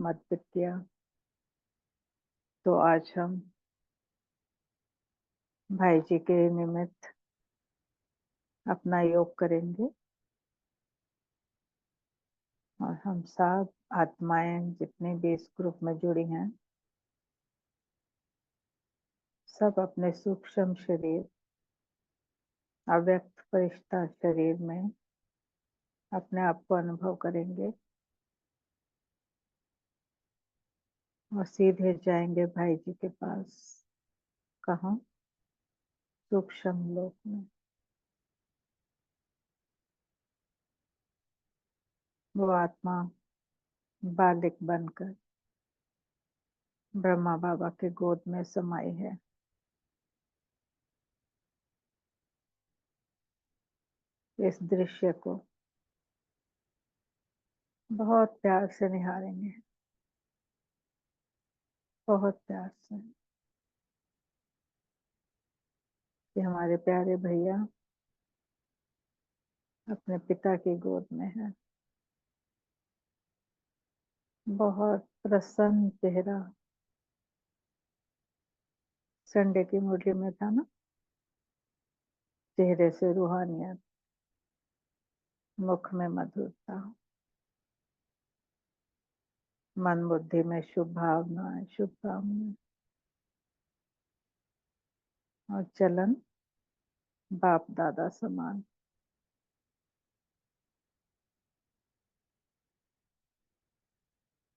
समर्पित किया। तो आज हम भाई जी के निमित्त अपना योग करेंगे और हम सब आत्माएं जितने भी इस ग्रुप में जुड़ी हैं, सब अपने सूक्ष्म शरीर, अव्यक्त फरिश्ता शरीर में अपने आप को अनुभव करेंगे और सीधे जाएंगे भाई जी के पास। कहाँ? सूक्ष्म लोक में। वो आत्मा बालिक बनकर ब्रह्मा बाबा के गोद में समाई है। इस दृश्य को बहुत प्यार से निहारेंगे, बहुत प्यार से, कि हमारे प्यारे भैया अपने पिता की गोद में है। बहुत प्रसन्न चेहरा। संडे की मुरली में था ना, चेहरे से रूहानियत, मुख में मधुरता, मन बुद्धि में शुभ भावनाएं, शुभकामनाएं और चलन बाप दादा समान।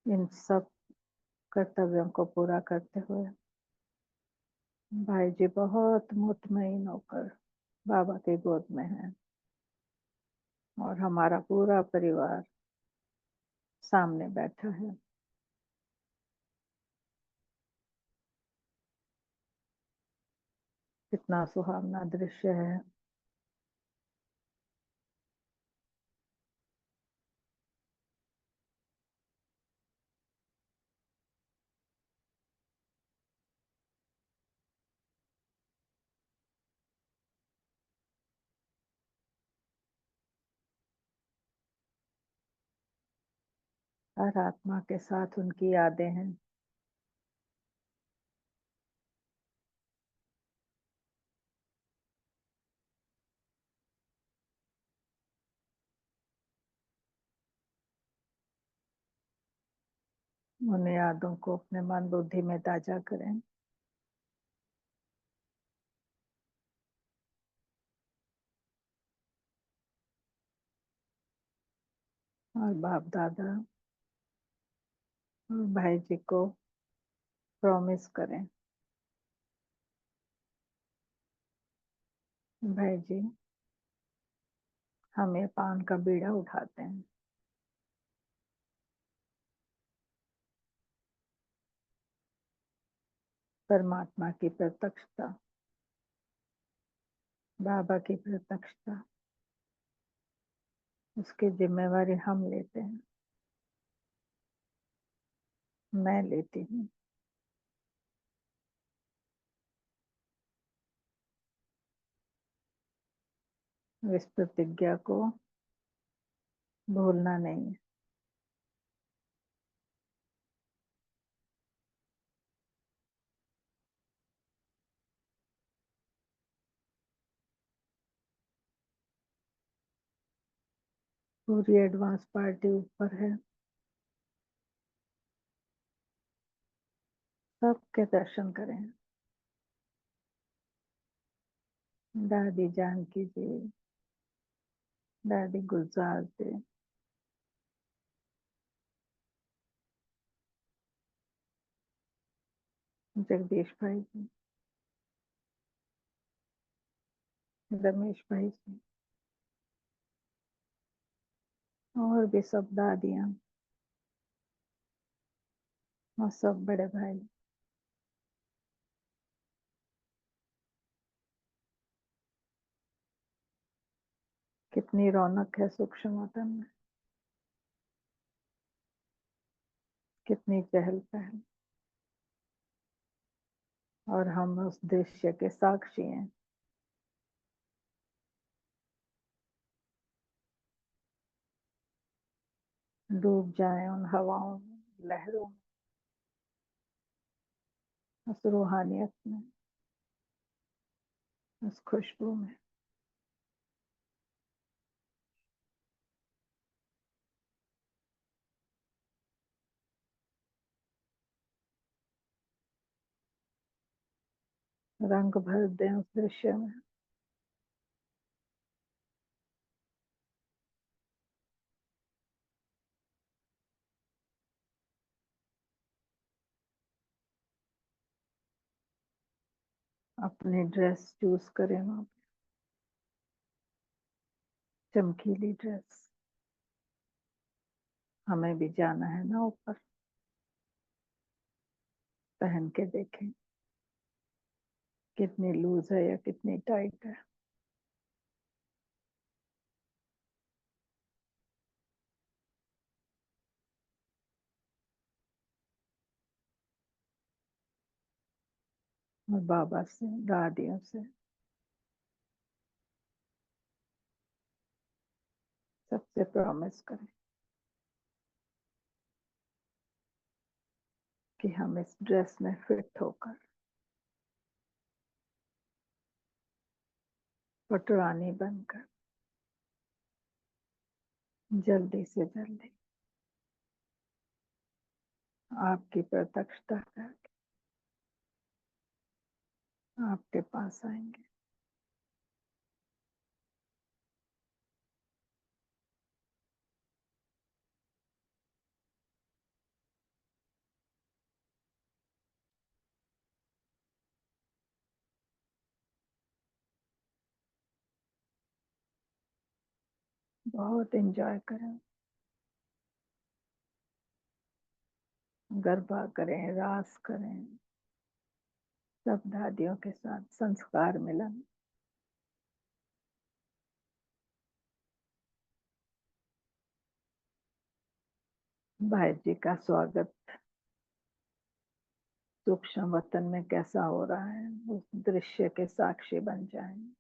इन सब कर्तव्यों को पूरा करते हुए भाई जी बहुत मुतमईन होकर बाबा की गोद में है और हमारा पूरा परिवार सामने बैठा है। कितना सुहावना दृश्य है। हर आत्मा के साथ उनकी यादें हैं। उन यादों को अपने मन बुद्धि में ताजा करें। और बाप दादा और भाई जी को प्रॉमिस करें, भाई जी हम ये पान का बीड़ा उठाते हैं। परमात्मा की प्रत्यक्षता, बाबा की प्रत्यक्षता, उसकी जिम्मेवारी हम लेते हैं, मैं लेती हूँ। इस प्रतिज्ञा को भूलना नहीं है। पूरी एडवांस पार्टी ऊपर है। सबके दर्शन करें। दादी जानकी जी, दादी गुलजार जी, जगदीश भाई जी, रमेश भाई जी, और भी सब दादियाँ और सब बड़े भाई। कितनी रौनक है सूक्ष्म वतन में, कितनी चहल पहल, और हम उस दृश्य के साक्षी हैं। डूब जाएं उन हवाओं में, लहरों में, उस रूहानियत में, उस खुशबू में। रंग भर दें उस दृश्य में। अपनी ड्रेस चूज करें वहां पे, चमकीली ड्रेस। हमें भी जाना है ना ऊपर, पहन के देखें कितनी लूज है या कितनी टाइट है। और बाबा से, दादियों से, सबसे प्रॉमिस करें कि हम इस ड्रेस में फिट होकर, पटरानी बनकर, जल्दी से जल्दी आपकी प्रत्यक्षता करके आपके पास आएंगे। बहुत एंजॉय करें, गरबा करें, रास करें, सब दादियों के साथ संस्कार मिलन। भाई जी का स्वागत सूक्ष्म वतन में कैसा हो रहा है, उस दृश्य के साक्षी बन जाएं।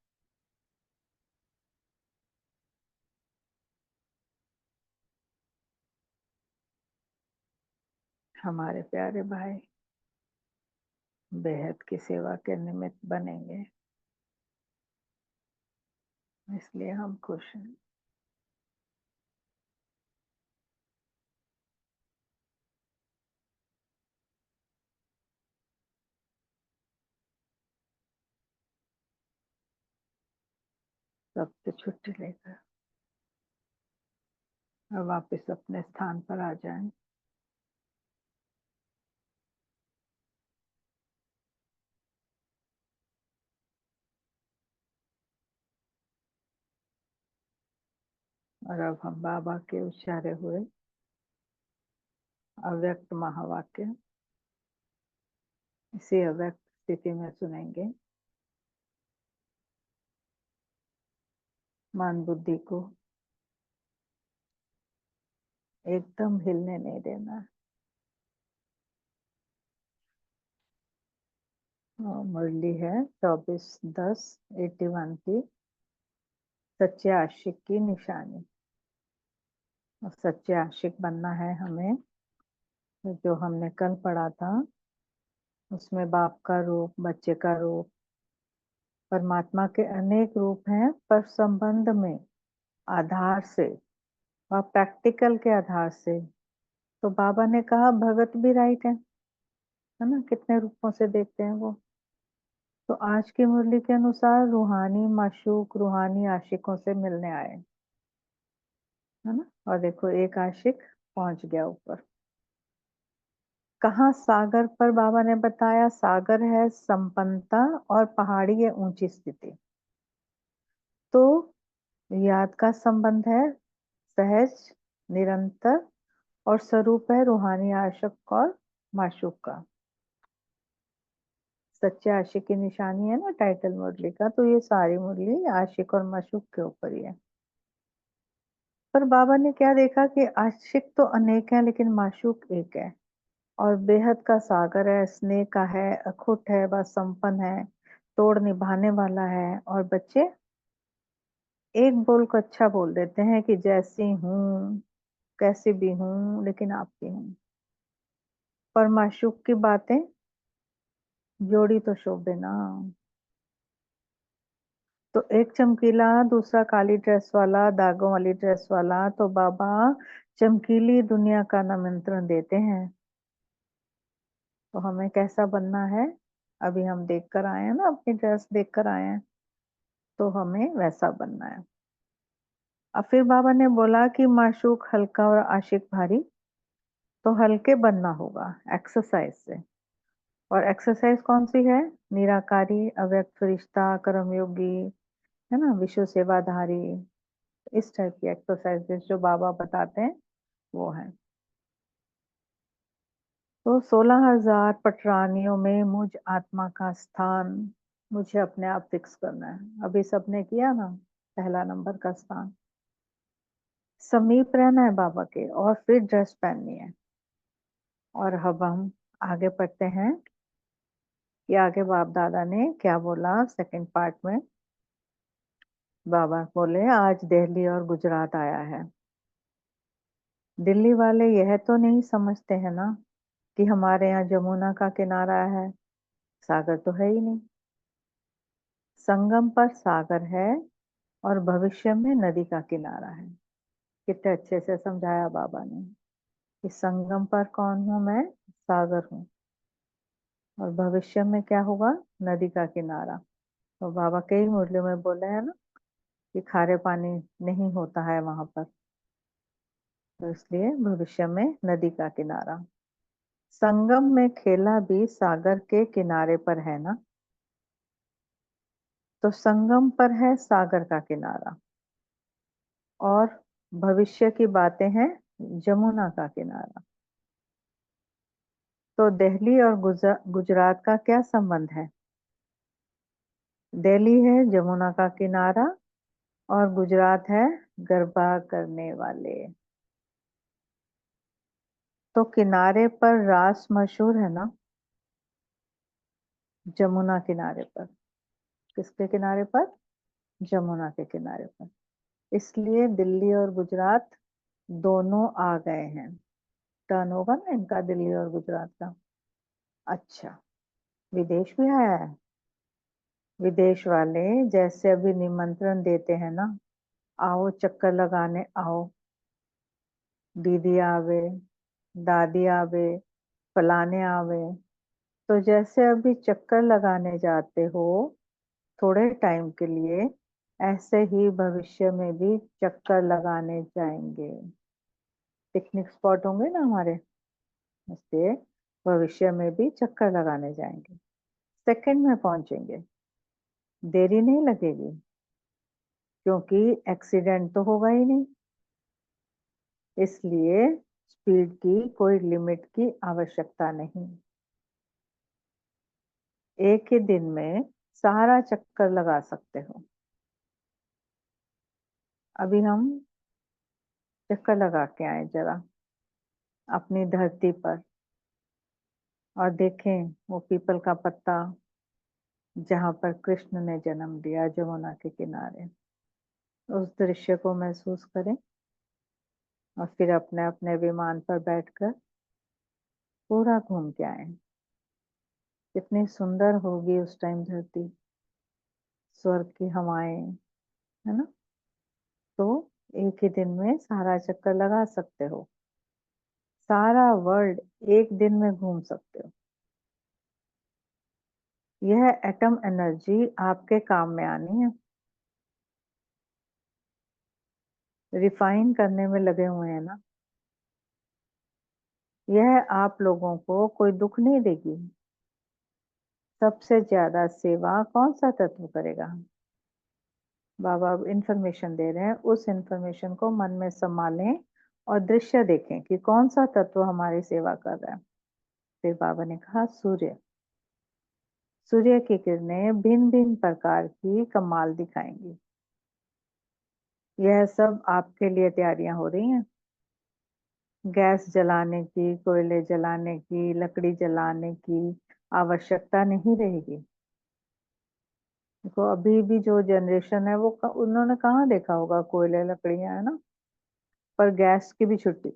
हमारे प्यारे भाई बेहद की सेवा के निमित्त बनेंगे, इसलिए हम खुश हैं। सबसे छुट्टी लेकर और वापस अपने स्थान पर आ जाएं। और अब हम बाबा के उच्चारे हुए अव्यक्त महावाक्य इसी अव्यक्त स्थिति में सुनेंगे। मन बुद्धि को एकदम हिलने नहीं देना। मुरली है 24-10-81 की, सच्चे आशिक की निशानी। और सच्चे आशिक बनना है हमें, तो जो हमने कल पढ़ा था उसमें बाप का रूप, बच्चे का रूप, परमात्मा के अनेक रूप हैं, पर संबंध में आधार से और प्रैक्टिकल के आधार से। तो बाबा ने कहा भगत भी राइट है ना, कितने रूपों से देखते हैं वो। तो आज की मुरली के अनुसार रूहानी माशूक रूहानी आशिकों से मिलने आए, है ना। और देखो एक आशिक पहुंच गया ऊपर। कहाँ सागर पर बाबा ने बताया, सागर है संपन्नता और पहाड़ी है ऊंची स्थिति। तो याद का संबंध है सहज, निरंतर, और स्वरूप है रूहानी आशिक और माशूक का। सच्चे आशिक की निशानी है ना टाइटल मुरली का, तो ये सारी मुरली आशिक और माशूक के ऊपर ही है। पर बाबा ने क्या देखा कि आशिक तो अनेक हैं लेकिन माशूक एक है, और बेहद का सागर है, स्नेह का है, अखुट है, वह संपन्न है, तोड़ निभाने वाला है। और बच्चे एक बोल को अच्छा बोल देते हैं कि जैसी हूँ, कैसी भी हूँ, लेकिन आपकी हूँ। पर माशूक की बातें जोड़ी तो शोभे ना। तो एक चमकीला, दूसरा काली ड्रेस वाला, दागों वाली ड्रेस वाला, तो बाबा चमकीली दुनिया का निमंत्रण देते हैं। तो हमें कैसा बनना है? अभी हम देख कर आए हैं ना, अपनी ड्रेस देख कर आए हैं, तो हमें वैसा बनना है। अब फिर बाबा ने बोला कि माशूक हल्का और आशिक भारी, तो हल्के बनना होगा एक्सरसाइज से। और एक्सरसाइज कौन सी है? निराकारी, अव्यक्त फरिश्ता, कर्मयोगी, है ना, विश्व सेवाधारी। इस टाइप की एक्सरसाइजेस जो बाबा बताते हैं वो है। तो 16,000 पटरानियों में मुझ आत्मा का स्थान मुझे अपने आप फिक्स करना है। अभी सबने किया ना, पहला नंबर का स्थान। समीप रहना है बाबा के और फिर ड्रेस पहननी है। और अब हम आगे पढ़ते हैं कि आगे बाप दादा ने क्या बोला सेकंड पार्ट में। बाबा बोले आज दिल्ली और गुजरात आया है। दिल्ली वाले यह तो नहीं समझते हैं ना कि हमारे यहाँ जमुना का किनारा है, सागर तो है ही नहीं। संगम पर सागर है और भविष्य में नदी का किनारा है। कितने अच्छे से समझाया बाबा ने कि संगम पर कौन हूँ मैं? सागर हूँ। और भविष्य में क्या होगा? नदी का किनारा। तो बाबा कई मुरलियों में बोले हैं ना कि खारे पानी नहीं होता है वहां पर, तो इसलिए भविष्य में नदी का किनारा। संगम में खेला भी सागर के किनारे पर है ना, तो संगम पर है सागर का किनारा। और भविष्य की बातें हैं जमुना का किनारा। तो दिल्ली और गुजरात का क्या संबंध है? दिल्ली है जमुना का किनारा और गुजरात है गरबा करने वाले। तो किनारे पर रास मशहूर है ना, जमुना किनारे पर। किसके किनारे पर? जमुना के किनारे पर। इसलिए दिल्ली और गुजरात दोनों आ गए हैं। टर्न होगा ना इनका, दिल्ली और गुजरात का। अच्छा, विदेश भी आया है। विदेश वाले जैसे अभी निमंत्रण देते हैं ना, आओ चक्कर लगाने आओ, दीदी आवे, दादी आवे, फलाने आवे। तो जैसे अभी चक्कर लगाने जाते हो थोड़े टाइम के लिए, ऐसे ही भविष्य में भी चक्कर लगाने जाएंगे। पिकनिक स्पॉट होंगे ना हमारे, इसलिए भविष्य में भी चक्कर लगाने जाएंगे। सेकंड में पहुंचेंगे, देरी नहीं लगेगी, क्योंकि एक्सीडेंट तो होगा ही नहीं। इसलिए स्पीड की कोई लिमिट की आवश्यकता नहीं। एक ही दिन में सारा चक्कर लगा सकते हो। अभी हम चक्कर लगा के आए जरा अपनी धरती पर, और देखें वो पीपल का पत्ता जहाँ पर कृष्ण ने जन्म लिया, जमुना के किनारे। उस दृश्य को महसूस करें और फिर अपने अपने विमान पर बैठकर पूरा घूम के आए। कितनी सुंदर होगी उस टाइम धरती, स्वर्ग की हवाएं, है ना। तो एक ही दिन में सारा चक्कर लगा सकते हो, सारा वर्ल्ड एक दिन में घूम सकते हो। यह एटम एनर्जी आपके काम में आनी है। रिफाइन करने में लगे हुए हैं ना, यह आप लोगों को कोई दुख नहीं देगी। सबसे ज्यादा सेवा कौन सा तत्व करेगा? बाबा अब इंफॉर्मेशन दे रहे हैं, उस इंफॉर्मेशन को मन में संभालें और दृश्य देखें कि कौन सा तत्व हमारी सेवा कर रहा है। फिर बाबा ने कहा सूर्य। सूर्य की किरणें भिन्न भिन्न प्रकार की कमाल दिखाएंगी। यह सब आपके लिए तैयारियां हो रही हैं। गैस जलाने की, कोयले जलाने की, लकड़ी जलाने की आवश्यकता नहीं रहेगी। देखो अभी भी जो जनरेशन है वो उन्होंने कहाँ देखा होगा कोयले लकड़ियां, है ना। पर गैस की भी छुट्टी।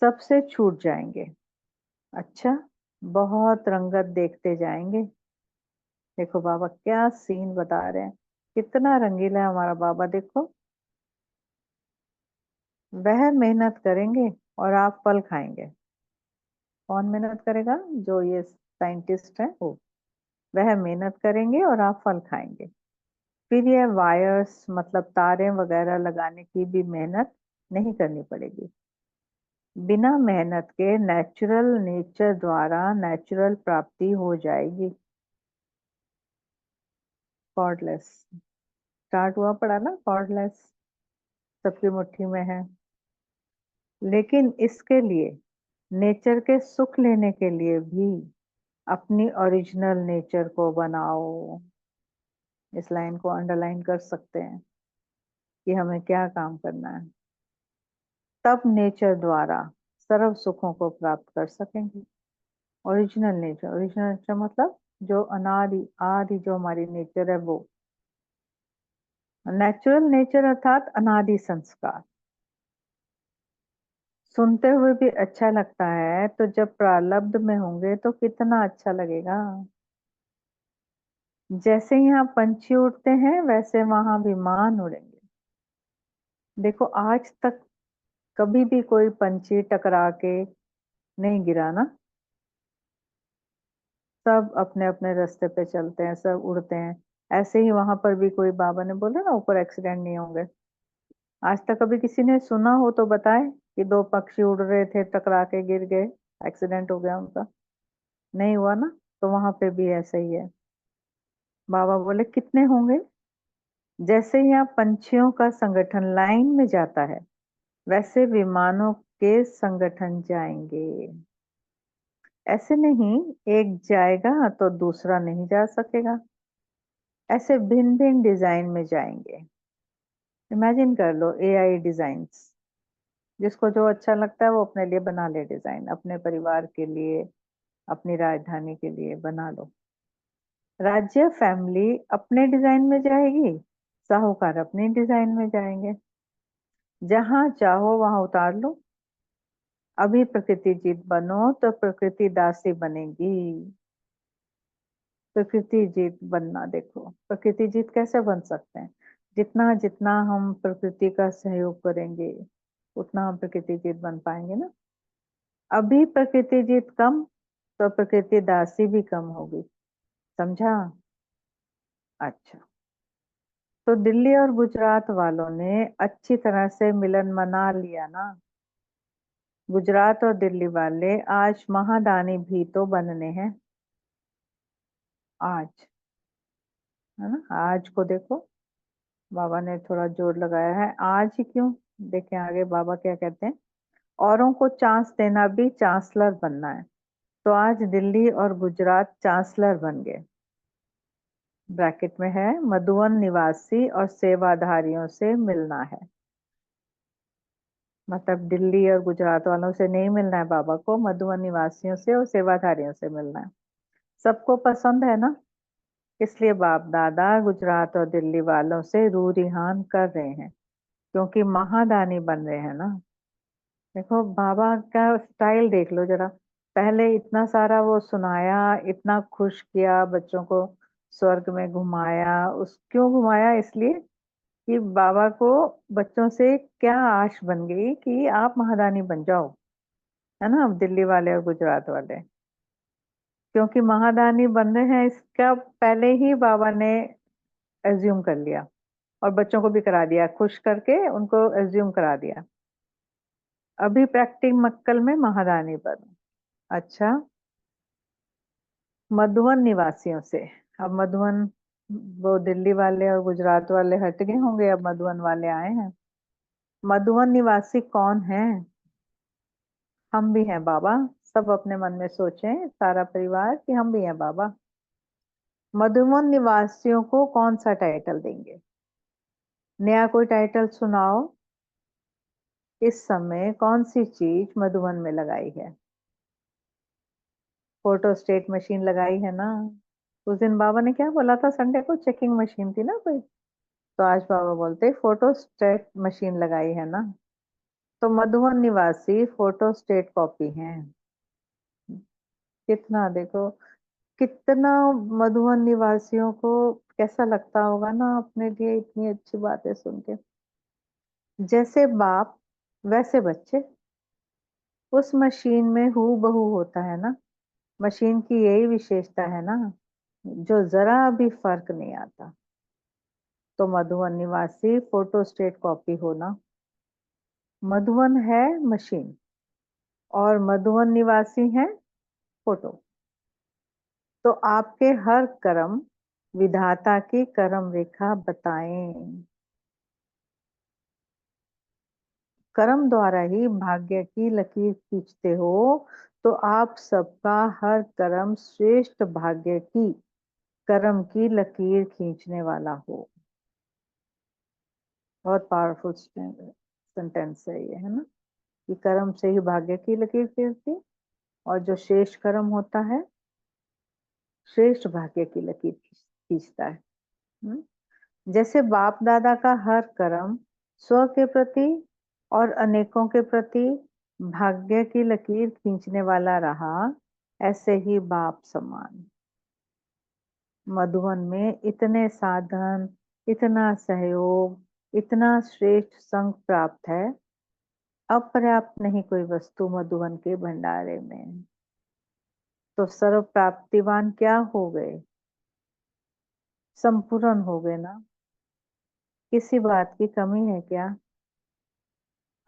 सबसे छूट जाएंगे। अच्छा, बहुत रंगत देखते जाएंगे। देखो बाबा क्या सीन बता रहे हैं, कितना रंगीला है हमारा बाबा, देखो। वह मेहनत करेंगे और आप फल खाएंगे। कौन मेहनत करेगा? जो ये साइंटिस्ट है वो। वह मेहनत करेंगे और आप फल खाएंगे। फिर ये वायर्स मतलब तारे वगैरह लगाने की भी मेहनत नहीं करनी पड़ेगी। बिना मेहनत के नेचुरल नेचर द्वारा नेचुरल प्राप्ति हो जाएगी। कॉर्डलेस स्टार्ट हुआ पड़ा ना, कॉर्डलेस सबकी मुट्ठी में है। लेकिन इसके लिए नेचर के सुख लेने के लिए भी अपनी ओरिजिनल नेचर को बनाओ। इस लाइन को अंडरलाइन कर सकते हैं कि हमें क्या काम करना है। तब नेचर द्वारा सर्व सुखों को प्राप्त कर सकेंगे। ओरिजिनल नेचर, ओरिजिनल नेचर मतलब जो अनादि आदि जो हमारी नेचर है वो। नेचुरल नेचर अर्थात अनादि संस्कार। सुनते हुए भी अच्छा लगता है, तो जब प्रारब्ध में होंगे तो कितना अच्छा लगेगा। जैसे यहाँ पंछी उड़ते हैं वैसे वहां विमान उड़ेंगे। देखो आज तक कभी भी कोई पंछी टकरा के नहीं गिरा ना। सब अपने अपने रास्ते पे चलते हैं, सब उड़ते हैं। ऐसे ही वहां पर भी कोई, बाबा ने बोला ना ऊपर एक्सीडेंट नहीं होंगे। आज तक कभी किसी ने सुना हो तो बताए कि दो पक्षी उड़ रहे थे, टकरा के गिर गए, एक्सीडेंट हो गया उनका। नहीं हुआ ना। तो वहां पे भी ऐसा ही है। बाबा बोले कितने होंगे। जैसे यहाँ पंछियों का संगठन लाइन में जाता है, वैसे विमानों के संगठन जाएंगे। ऐसे नहीं एक जाएगा तो दूसरा नहीं जा सकेगा। ऐसे भिन्न भिन्न डिजाइन में जाएंगे। इमेजिन कर लो एआई डिजाइन्स। जिसको जो अच्छा लगता है वो अपने लिए बना ले डिजाइन, अपने परिवार के लिए, अपनी राजधानी के लिए बना लो। राज्य फैमिली अपने डिजाइन में जाएगी, साहूकार अपनी डिजाइन में जाएंगे। जहां चाहो वहां उतार लो। अभी प्रकृति जीत बनो तो प्रकृति दासी बनेगी। प्रकृति जीत बनना, देखो प्रकृति जीत कैसे बन सकते हैं। जितना जितना हम प्रकृति का सहयोग करेंगे उतना हम प्रकृति जीत बन पाएंगे ना। अभी प्रकृति जीत कम तो प्रकृति दासी भी कम होगी। समझा? अच्छा। तो दिल्ली और गुजरात वालों ने अच्छी तरह से मिलन मना लिया ना। गुजरात और दिल्ली वाले आज महादानी भी तो बनने हैं। आज, है ना, आज को देखो। बाबा ने थोड़ा जोर लगाया है, आज ही क्यों। देखें आगे बाबा क्या कहते हैं। औरों को चांस देना भी चांसलर बनना है। तो आज दिल्ली और गुजरात चांसलर बन गए। ब्रैकेट में है मधुवन निवासी और सेवाधारियों से मिलना है। मतलब दिल्ली और गुजरात वालों से नहीं मिलना है बाबा को, मधुवन निवासियों से और सेवाधारियों से मिलना है। सबको पसंद है ना। इसलिए बाप दादा गुजरात और दिल्ली वालों से रू रिहान कर रहे हैं, क्योंकि महादानी बन रहे हैं ना। देखो बाबा का स्टाइल देख लो जरा। पहले इतना सारा वो सुनाया, इतना खुश किया बच्चों को, स्वर्ग में घुमाया। उस क्यों घुमाया? इसलिए कि बाबा को बच्चों से क्या आश बन गई कि आप महारानी बन जाओ, है ना, अब दिल्ली वाले और गुजरात वाले। क्योंकि महादानी बन रहे हैं इसका पहले ही बाबा ने एज्यूम कर लिया, और बच्चों को भी करा दिया, खुश करके उनको एज्यूम करा दिया। अभी प्रैक्टिकल में महारानी बनो। अच्छा। मधुवन निवासियों से। अब मधुवन, वो दिल्ली वाले और गुजरात वाले हट गए होंगे, अब मधुवन वाले आए हैं। मधुवन निवासी कौन है? हम भी हैं बाबा। सब अपने मन में सोचें, सारा परिवार, कि हम भी हैं बाबा। मधुवन निवासियों को कौन सा टाइटल देंगे? नया कोई टाइटल सुनाओ। इस समय कौन सी चीज मधुवन में लगाई है? फोटो स्टेट मशीन लगाई है ना। उस दिन बाबा ने क्या बोला था, संडे को चेकिंग मशीन थी ना कोई। तो आज बाबा बोलते फोटो स्टेट मशीन लगाई है ना। तो मधुबन निवासी फोटो स्टेट कॉपी हैं। कितना देखो, कितना मधुबन निवासियों को कैसा लगता होगा ना अपने लिए इतनी अच्छी बातें सुन के। जैसे बाप वैसे बच्चे, उस मशीन में हूबहू होता है ना। मशीन की यही विशेषता है ना, जो जरा भी फर्क नहीं आता। तो मधुबन निवासी फोटोस्टेट कॉपी होना, मधुबन है मशीन और मधुबन निवासी हैं फोटो। तो आपके हर कर्म विधाता की कर्म रेखा बताएं। कर्म द्वारा ही भाग्य की लकीर खींचते हो, तो आप सबका हर कर्म श्रेष्ठ भाग्य की कर्म की लकीर खींचने वाला हो। बहुत पावरफुल सेंटेंस है ये, है ना, कि कर्म से ही भाग्य की लकीर खींचती, और जो श्रेष्ठ कर्म होता है श्रेष्ठ भाग्य की लकीर खींचता है। हम्म? जैसे बाप दादा का हर कर्म स्व के प्रति और अनेकों के प्रति भाग्य की लकीर खींचने वाला रहा, ऐसे ही बाप समान मधुबन में इतने साधन, इतना सहयोग, इतना श्रेष्ठ संग प्राप्त है। अपर्याप्त नहीं कोई वस्तु मधुबन के भंडारे में। तो सर्व प्राप्तिवान क्या हो गए? संपूर्ण हो गए ना। किसी बात की कमी है क्या?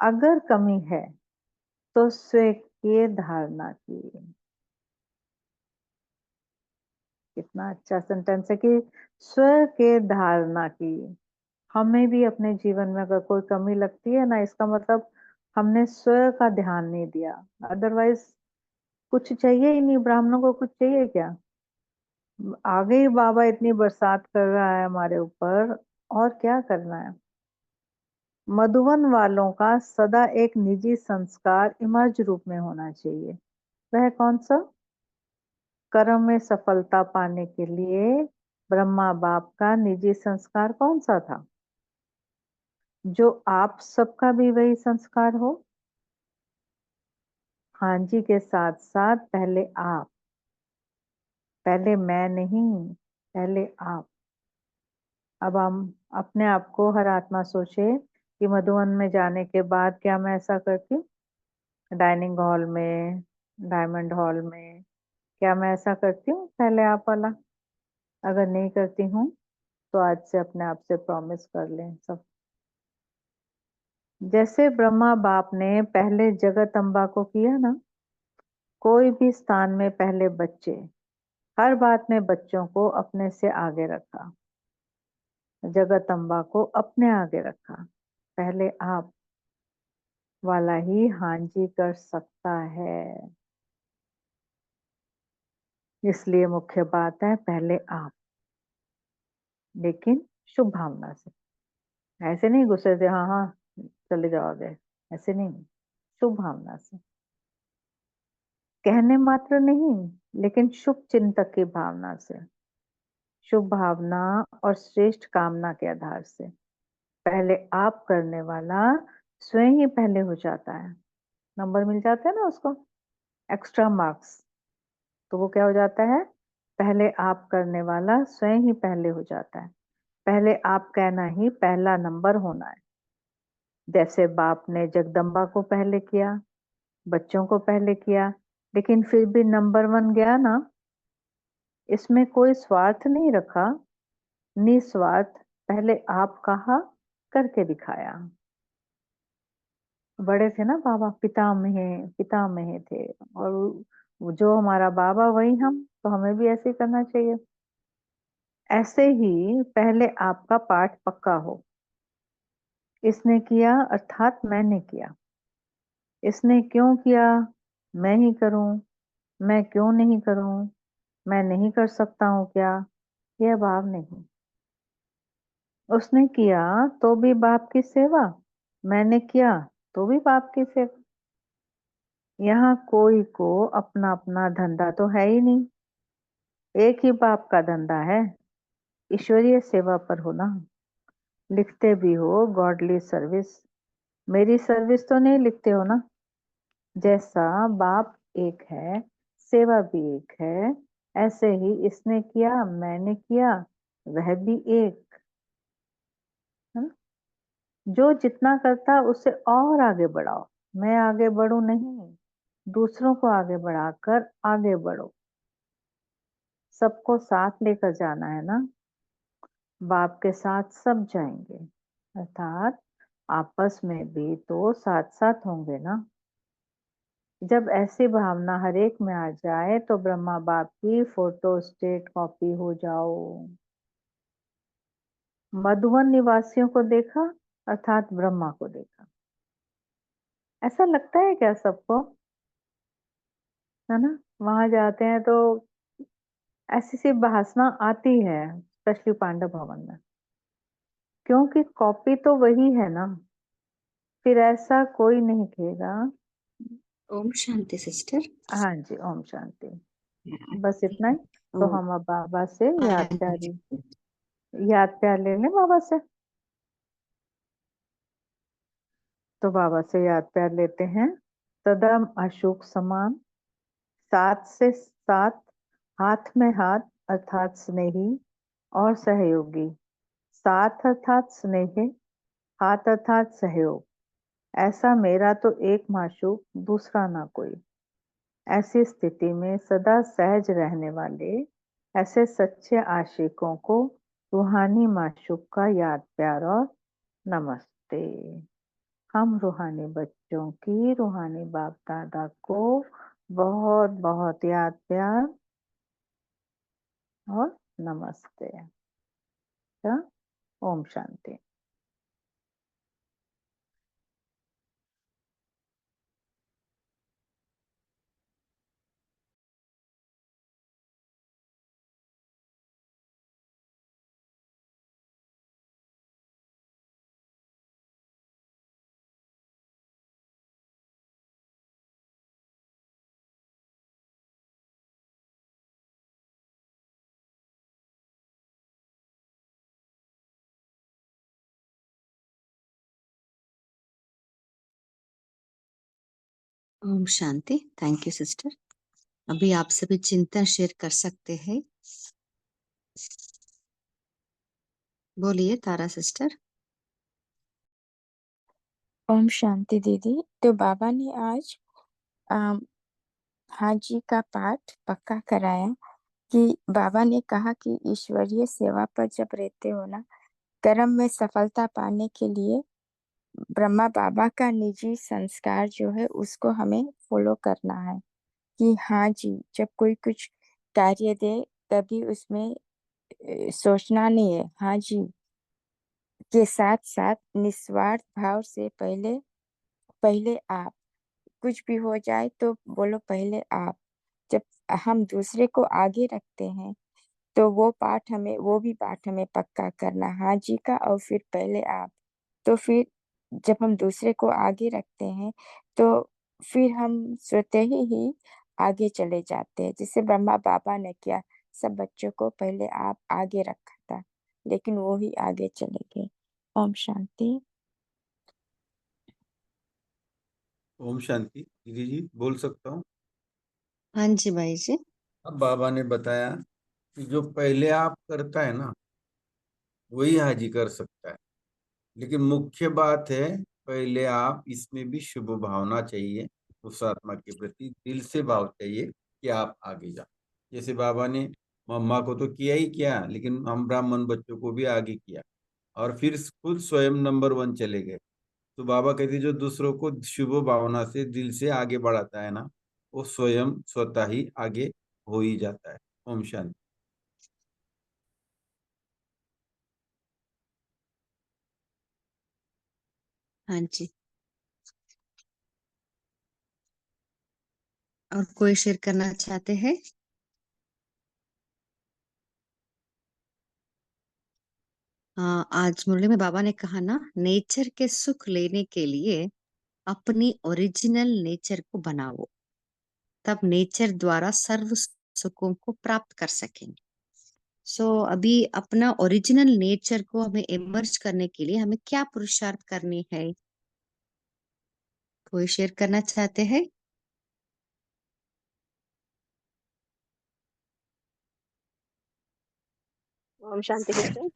अगर कमी है तो स्वीकृत धारणा की। कितना अच्छा सेंटेंस है कि स्व के धारणा की। हमें भी अपने जीवन में अगर कोई कमी लगती है ना, इसका मतलब हमने स्व का ध्यान नहीं दिया। अदरवाइज कुछ चाहिए ही नहीं, ब्राह्मणों को कुछ चाहिए क्या? आगे ही बाबा इतनी बरसात कर रहा है हमारे ऊपर, और क्या करना है। मधुबन वालों का सदा एक निजी संस्कार इमर्ज रूप में होना चाहिए। वह कौन सा? कर्म में सफलता पाने के लिए ब्रह्मा बाप का निजी संस्कार कौन सा था? जो आप सबका भी वही संस्कार हो। हाँ जी के साथ साथ पहले आप, पहले मैं नहीं, पहले आप। अब हम अपने आप को, हर आत्मा सोचे कि मधुबन में जाने के बाद क्या मैं ऐसा करती हूँ? डाइनिंग हॉल में, डायमंड हॉल में, क्या मैं ऐसा करती हूँ पहले आप वाला? अगर नहीं करती हूँ तो आज से अपने आप से प्रॉमिस कर लें सब। जैसे ब्रह्मा बाप ने पहले जगत अम्बा को किया ना, कोई भी स्थान में पहले बच्चे, हर बात में बच्चों को अपने से आगे रखा, जगत अम्बा को अपने आगे रखा। पहले आप वाला ही हाँ जी कर सकता है। इसलिए मुख्य बात है पहले आप, लेकिन शुभ भावना से। ऐसे नहीं गुस्से से हाँ हाँ चले जाओगे, ऐसे नहीं, शुभ भावना से। कहने मात्र नहीं, लेकिन शुभ चिंतक की भावना से, शुभ भावना और श्रेष्ठ कामना के आधार से। पहले आप करने वाला स्वयं ही पहले हो जाता है। नंबर मिल जाता है ना उसको, एक्स्ट्रा मार्क्स। तो वो क्या हो जाता है? पहले आप करने वाला स्वयं ही पहले हो जाता है। पहले आप कहना ही पहला नंबर होना है। जैसे बाप ने जगदम्बा को पहले किया, बच्चों को पहले किया, लेकिन फिर भी नंबर 1 गया ना। इसमें कोई स्वार्थ नहीं रखा, निस्वार्थ पहले आप कहा, करके दिखाया। बड़े थे ना बाबा, पितामह पितामह थे, और जो हमारा बाबा वही हम, तो हमें भी ऐसे ही करना चाहिए। ऐसे ही पहले आपका पाठ पक्का हो। इसने किया अर्थात मैंने किया। इसने क्यों किया? मैं ही करूं। मैं क्यों नहीं करूं? मैं नहीं कर सकता हूं क्या? यह भाव नहीं। उसने किया तो भी बाप की सेवा, मैंने किया तो भी बाप की सेवा। यहाँ कोई को अपना अपना धंधा तो है ही नहीं, एक ही बाप का धंधा है, ईश्वरीय सेवा पर हो ना। लिखते भी हो गॉडली सर्विस, मेरी सर्विस तो नहीं लिखते हो ना? जैसा बाप एक है, सेवा भी एक है, ऐसे ही इसने किया, मैंने किया, वह भी एक है ना? जो जितना करता उससे और आगे बढ़ाओ। मैं आगे बढ़ूं नहीं, दूसरों को आगे बढ़ाकर आगे बढ़ो। सबको साथ लेकर जाना है ना। बाप के साथ सब जाएंगे, अर्थात आपस में भी तो साथ साथ होंगे ना। जब ऐसी भावना हर एक में आ जाए तो ब्रह्मा बाप की फोटो स्टेट कॉपी हो जाओ। मधुवन निवासियों को देखा, अर्थात ब्रह्मा को देखा। ऐसा लगता है क्या सबको? है ना? वहां जाते हैं तो ऐसी सी भासना आती है, स्पेशली पांडव भवन में, क्योंकि कॉपी तो वही है ना। फिर ऐसा कोई नहीं कहेगा। ओम शांति सिस्टर। हाँ जी, ओम शांति। बस इतना ही। तो ओ, हम अब बाबा से हाँ याद प्यारी, जी। याद प्यार ले लें बाबा से। तो बाबा से याद प्यार लेते हैं। सदा अशोक समान, साथ से साथ, हाथ में हाथ अर्थात स्नेही और सहयोगी। साथ अर्थात स्नेह, हाथ अर्थात सहयोग। ऐसा मेरा तो एक माशूक, दूसरा ना कोई। ऐसी स्थिति में सदा सहज रहने वाले ऐसे सच्चे आशिकों को रूहानी माशूक का याद प्यार और नमस्ते। हम रूहानी बच्चों की रूहानी बाप दादा को बहुत बहुत याद प्यार और नमस्ते। अच्छा, ओम शांति। ओम शांति। Thank you sister. अभी आपसे भी चिंतन शेयर कर सकते हैं। बोलिए तारा सिस्टर। ओम शांति दीदी। तो बाबा ने आज अम, हाजी का पाठ पक्का कराया कि बाबा ने कहा कि ईश्वरीय सेवा पर जब रहते हो ना, कर्म में सफलता पाने के लिए ब्रह्मा बाबा का निजी संस्कार जो है उसको हमें फॉलो करना है। कि हाँ जी, जब कोई कुछ कार्य दे तभी उसमें सोचना नहीं है। हाँ जी के साथ साथ निस्वार्थ भाव से पहले पहले आप, कुछ भी हो जाए तो बोलो पहले आप। जब हम दूसरे को आगे रखते हैं तो वो भी पाठ हमें पक्का करना, हाँ जी का, और फिर पहले आप। तो फिर जब हम दूसरे को आगे रखते हैं तो फिर हम स्वतः ही आगे चले जाते हैं, जिससे ब्रह्मा बाबा ने किया। सब बच्चों को पहले आप आगे रखा था, लेकिन वो ही आगे चले गए। ओम शांति। ओम शांति। दीदी जी बोल सकता हूँ? हाँ जी भाई जी। अब बाबा ने बताया कि जो पहले आप करता है ना, वही हाजी कर सकता है। लेकिन मुख्य बात है, पहले आप इसमें भी शुभ भावना चाहिए, उस आत्मा के प्रति दिल से भाव चाहिए कि आप आगे जाओ। जैसे बाबा ने मम्मा को तो किया ही किया, लेकिन हम ब्राह्मण बच्चों को भी आगे किया और फिर खुद स्वयं नंबर 1 चले गए। तो बाबा कहते जो दूसरों को शुभ भावना से दिल से आगे बढ़ाता है ना, वो स्वयं स्वतः ही आगे हो ही जाता है। ओम शांति। हाँ जी। और कोई शेयर करना चाहते हैं? आज मुरली में बाबा ने कहा ना, नेचर के सुख लेने के लिए अपनी ओरिजिनल नेचर को बनाओ, तब नेचर द्वारा सर्व सुखों को प्राप्त कर सकेंगे। अभी अपना ओरिजिनल नेचर को हमें इमर्ज करने के लिए हमें क्या पुरुषार्थ करनी है? कोई शेयर करना चाहते हैं? ओम शांति सिस्टर।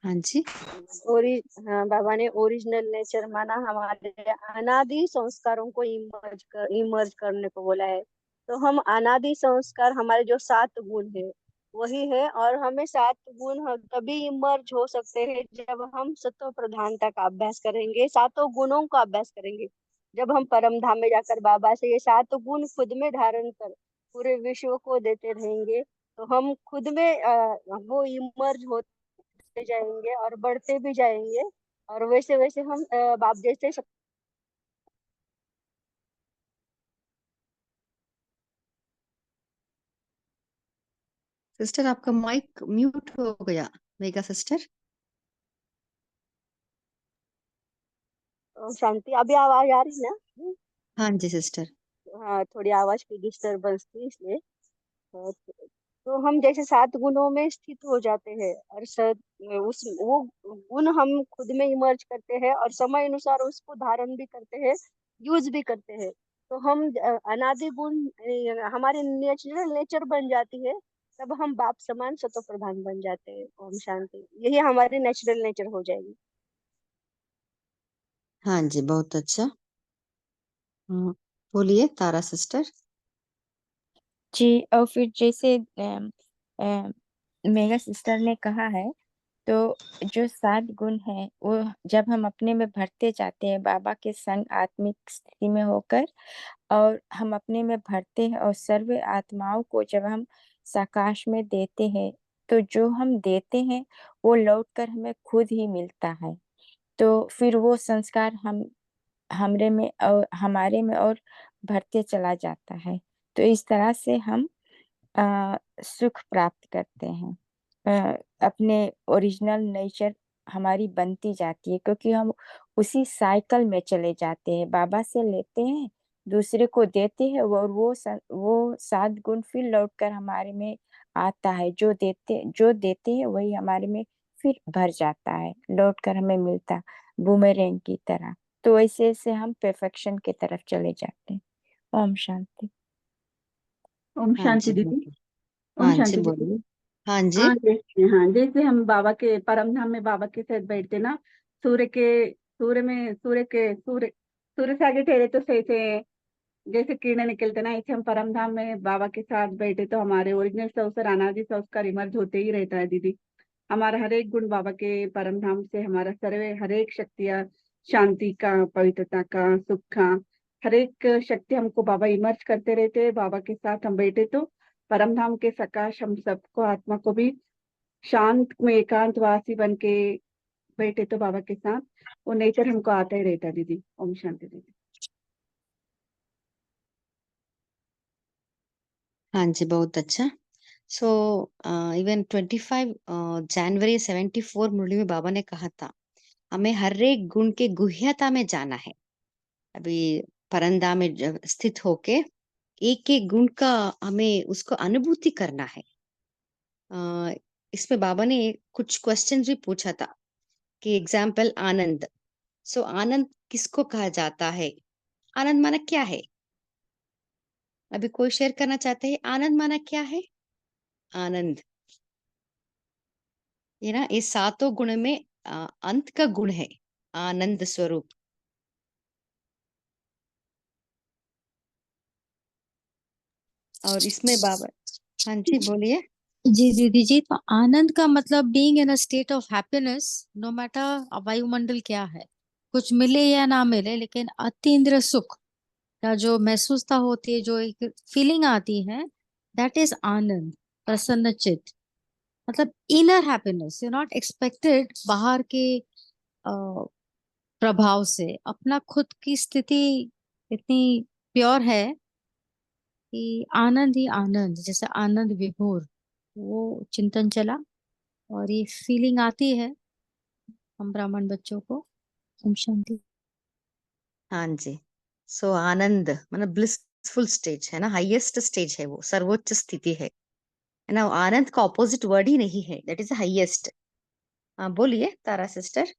हाँ जी। हाँ, बाबा ने ओरिजिनल नेचर माना हमारे अनादि संस्कारों को इमर्ज करने को बोला है। तो हम अनादि संस्कार हमारे जो 7 गुण है वही है, और हमें 7 गुण तभी इमर्ज हो सकते हैं जब हम सत्व प्रधानता का अभ्यास करेंगे, 7 गुणों का अभ्यास करेंगे। जब हम परम धाम में जाकर बाबा से ये 7 गुण खुद में धारण कर पूरे विश्व को देते रहेंगे, तो हम खुद में वो इमर्ज होते जाएंगे और बढ़ते भी जाएंगे, और वैसे वैसे हम बाप जैसे सिस्टर आपका माइक म्यूट हो गया, मेगा सिस्टर। शांति। अभी आवाज आ रही है ना? हाँ जी सिस्टर। हाँ, थोड़ी आवाज की डिस्टरबेंस थी इसलिए। तो हम जैसे 7 गुणों में स्थित हो जाते हैं, और उस वो गुण हम खुद में इमर्ज करते हैं और समय अनुसार उसको धारण भी करते हैं, यूज भी करते हैं। तो हम अनादि गुण हमारी नेचुरल नेचर बन जाती है, तब हम बाप समान सतो प्रधान बन जाते हैं। ओम शांति। यही हमारी नेचुरल नेचर हो जाएगी। हाँ जी, बहुत अच्छा। बोलिए तारा सिस्टर। जी, और फिर जैसे मेगा सिस्टर ने कहा है, तो जो 7 गुण है वो जब हम अपने में भरते जाते हैं बाबा के संग आत्मिक स्थिति में होकर, और हम अपने में भरते हैं और सर्व आत्माओं को जब हम साकाश में देते हैं, तो जो हम देते हैं वो लौटकर हमें खुद ही मिलता है। तो फिर वो संस्कार हमरे में और हमारे में और भरते चला जाता है। तो इस तरह से हम सुख प्राप्त करते हैं। अपने ओरिजिनल नेचर हमारी बनती जाती है, क्योंकि हम उसी साइकिल में चले जाते हैं। बाबा से लेते हैं, दूसरे को देते हैं, और वो 7 गुण फिर लौटकर हमारे में आता है। जो देते हैं वही हमारे में फिर भर जाता है, लौटकर हमें मिलता, बूमेरैंग की तरह। तो ऐसे ऐसे हम परफेक्शन की तरफ चले जाते हैं। ओम शांति। ओम हाँ शांति जी, दीदी। ओम हाँ जी शांति दीदी। बोलिए। हाँ जी। जैसे हम बाबा के परम धाम में बाबा के साथ बैठते ना, सूर्य से आगे ठहरे तो सही से जैसे किरणें निकलते ना, ऐसे हम परम धाम में बाबा के साथ बैठे तो हमारे ओरिजिनल संस्कार अनादि संस्कार इमर्ज होते ही रहता है दीदी। हमारा हर एक गुण बाबा के परम धाम से, हमारा सर्वे हर एक शक्तियाँ, शांति का, पवित्रता का, सुख का, हर एक शक्ति हमको बाबा इमर्ज करते रहते हैं। बाबा के साथ हम बैठे तो परम धाम के सकाश हम सबको, आत्मा को भी शांत में एकांतवासी बन के बैठे तो बाबा के साथ वो नेचर हमको आता ही रहता है दीदी। ओम शांति दीदी। हाँ जी, बहुत अच्छा। सो इवन 25 जनवरी 74 मुरली में बाबा ने कहा था हमें हर एक गुण के गुह्यता में जाना है। अभी परंदा में जब स्थित होके एक एक गुण का हमें उसको अनुभूति करना है। इसमें बाबा ने कुछ क्वेश्चन भी पूछा था कि एग्जाम्पल आनंद। सो आनंद किसको कहा जाता है? आनंद माना क्या है? अभी कोई शेयर करना चाहते हैं आनंद माना क्या है? आनंद ये ना, इस 7 गुण में अंत का गुण है आनंद स्वरूप। और इसमें बाबा, हाँ जी बोलिए। जी दीदी जी, तो आनंद का मतलब being in a state of happiness, no matter वायुमंडल क्या है, कुछ मिले या ना मिले, लेकिन अतीन्द्र सुख का जो महसूसता होती है, जो एक फीलिंग आती है, दैट इज आनंद। प्रसन्न चित्त मतलब inner happiness, you not expected बाहर के प्रभाव से। अपना खुद की स्थिति इतनी प्योर है कि आनंद ही आनंद, जैसे आनंद विभोर, वो चिंतन चला और ये फीलिंग आती है हम ब्राह्मण बच्चों को। ओम शांति। हाँ जी। सो आनंद मतलब ब्लिसफुल स्टेज है ना, हाईएस्ट स्टेज है, वो सर्वोच्च स्थिति है ना। आनंद का ऑपोजिट वर्ड ही नहीं है, दैट इज हाईएस्ट। हाँ बोलिए तारा सिस्टर।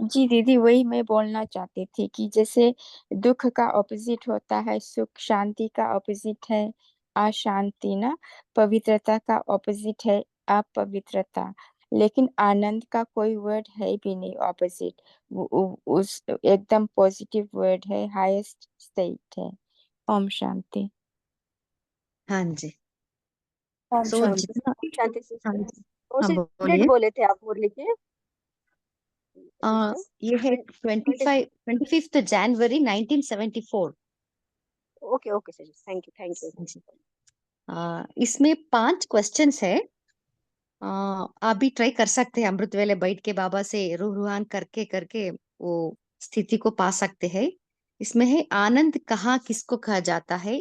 जी दीदी, वही मैं बोलना चाहती थी कि जैसे दुख का ऑपोजिट होता है सुख, शांति का ऑपोजिट है अशांति ना, पवित्रता का ऑपोजिट है अपवित्रता, लेकिन आनंद का कोई वर्ड है भी नहीं ऑपोजिट। उस एकदम पॉजिटिव वर्ड है, हाईएस्ट स्टेट है। ओम शांति। हाँ जी। ओम सो शांति। जितना, ओम शांति हाँ सिस्टर। जी, कौन हाँ सी डेट बोलिए। बोले थे आप मुरली के आ, सिस्टर? ये है 25th जनवरी 1974। Okay okay sir, thank you thank you. जी। इसमें 5 क्वेश्चंस है। आप भी ट्राई कर सकते हैं, अमृत वेले बैठ के बाबा से रूहान करके करके वो स्थिति को पा सकते हैं। इसमें है, आनंद कहाँ किसको कहा जाता है,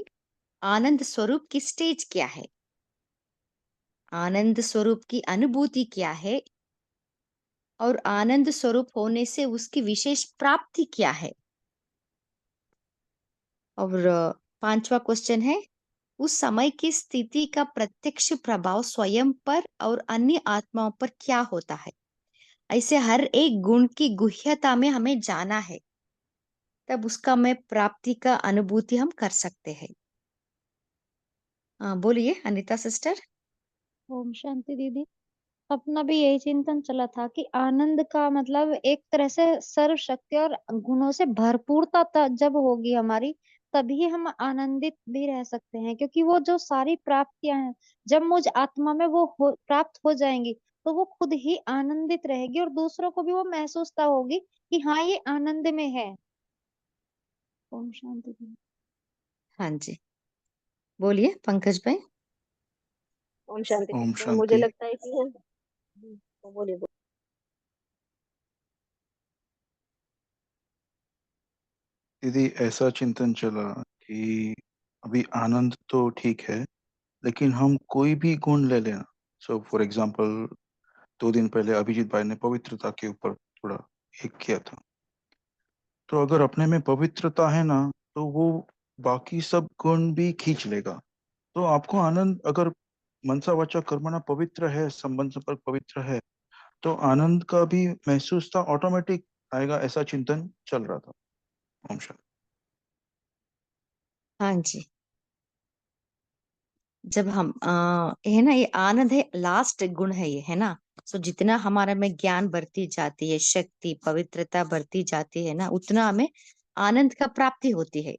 आनंद स्वरूप की स्टेज क्या है, आनंद स्वरूप की अनुभूति क्या है, और आनंद स्वरूप होने से उसकी विशेष प्राप्ति क्या है। और 5वां क्वेश्चन है, उस समय की स्थिति का प्रत्यक्ष प्रभाव स्वयं पर और अन्य आत्माओं पर क्या होता है। ऐसे हर एक गुण की गुह्यता में हमें जाना है, तब उसका में प्राप्ति का अनुभूति हम कर सकते हैं। बोलिए अनीता सिस्टर। ओम शांति दीदी। अपना भी यही चिंतन चला था कि आनंद का मतलब एक तरह से सर्व शक्ति और गुणों से भरपूरता जब होगी हमारी, तभी हम आनंदित भी रह सकते हैं, क्योंकि वो जो सारी प्राप्तियां हैं जब मुझ आत्मा में वो प्राप्त हो जाएंगी, तो वो खुद ही आनंदित रहेगी और दूसरों को भी वो महसूसता होगी कि हाँ ये आनंद में है। ओम शांति दीदी। हाँ जी, बोलिए पंकज भाई। ओम शांति ओम सिस्टर। मुझे शांति। लगता है कि तो बोलिए बोलिए। दीदी, ऐसा चिंतन चला कि अभी आनंद तो ठीक है, लेकिन हम कोई भी गुण ले लेना। सो फॉर एग्जांपल, 2 दिन पहले अभिजीत भाई ने पवित्रता के ऊपर थोड़ा एक किया था। तो अगर अपने में पवित्रता है ना, तो वो बाकी सब गुण भी खींच लेगा। तो आपको आनंद, अगर मनसा वाचा कर्मणा पवित्र है, संबंध संपर्क पवित्र है, तो आनंद का भी महसूस था ऑटोमेटिक आएगा। ऐसा चिंतन चल रहा था। ओम शांति। हाँ जी, जब हम है ना, ये आनंद है, लास्ट गुण है ये, है ना। सो जितना हमारे में ज्ञान बढ़ती जाती है, शक्ति पवित्रता बढ़ती जाती है ना, उतना हमें आनंद का प्राप्ति होती है।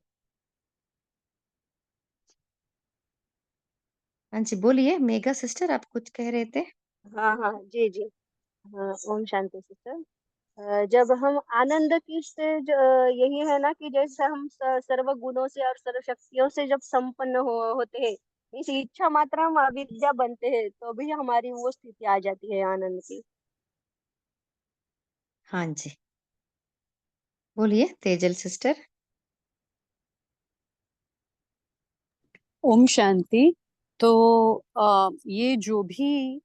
हाँ जी, बोलिए मेघा सिस्टर, आप कुछ कह रहे थे। हाँ हाँ जी जी। हाँ ओम शांति सिस्टर। जब हम आनंद की स्टेज यही है ना कि जैसे हम सर्व गुणों से और सर्व शक्तियों से जब संपन्न होते हैं, इस इच्छा मात्रा हम अविद्या बनते हैं, तो भी हमारी वो स्थिति आ जाती है आनंद की। हाँ जी, बोलिए तेजल सिस्टर। ओम शांति। तो ये जो भी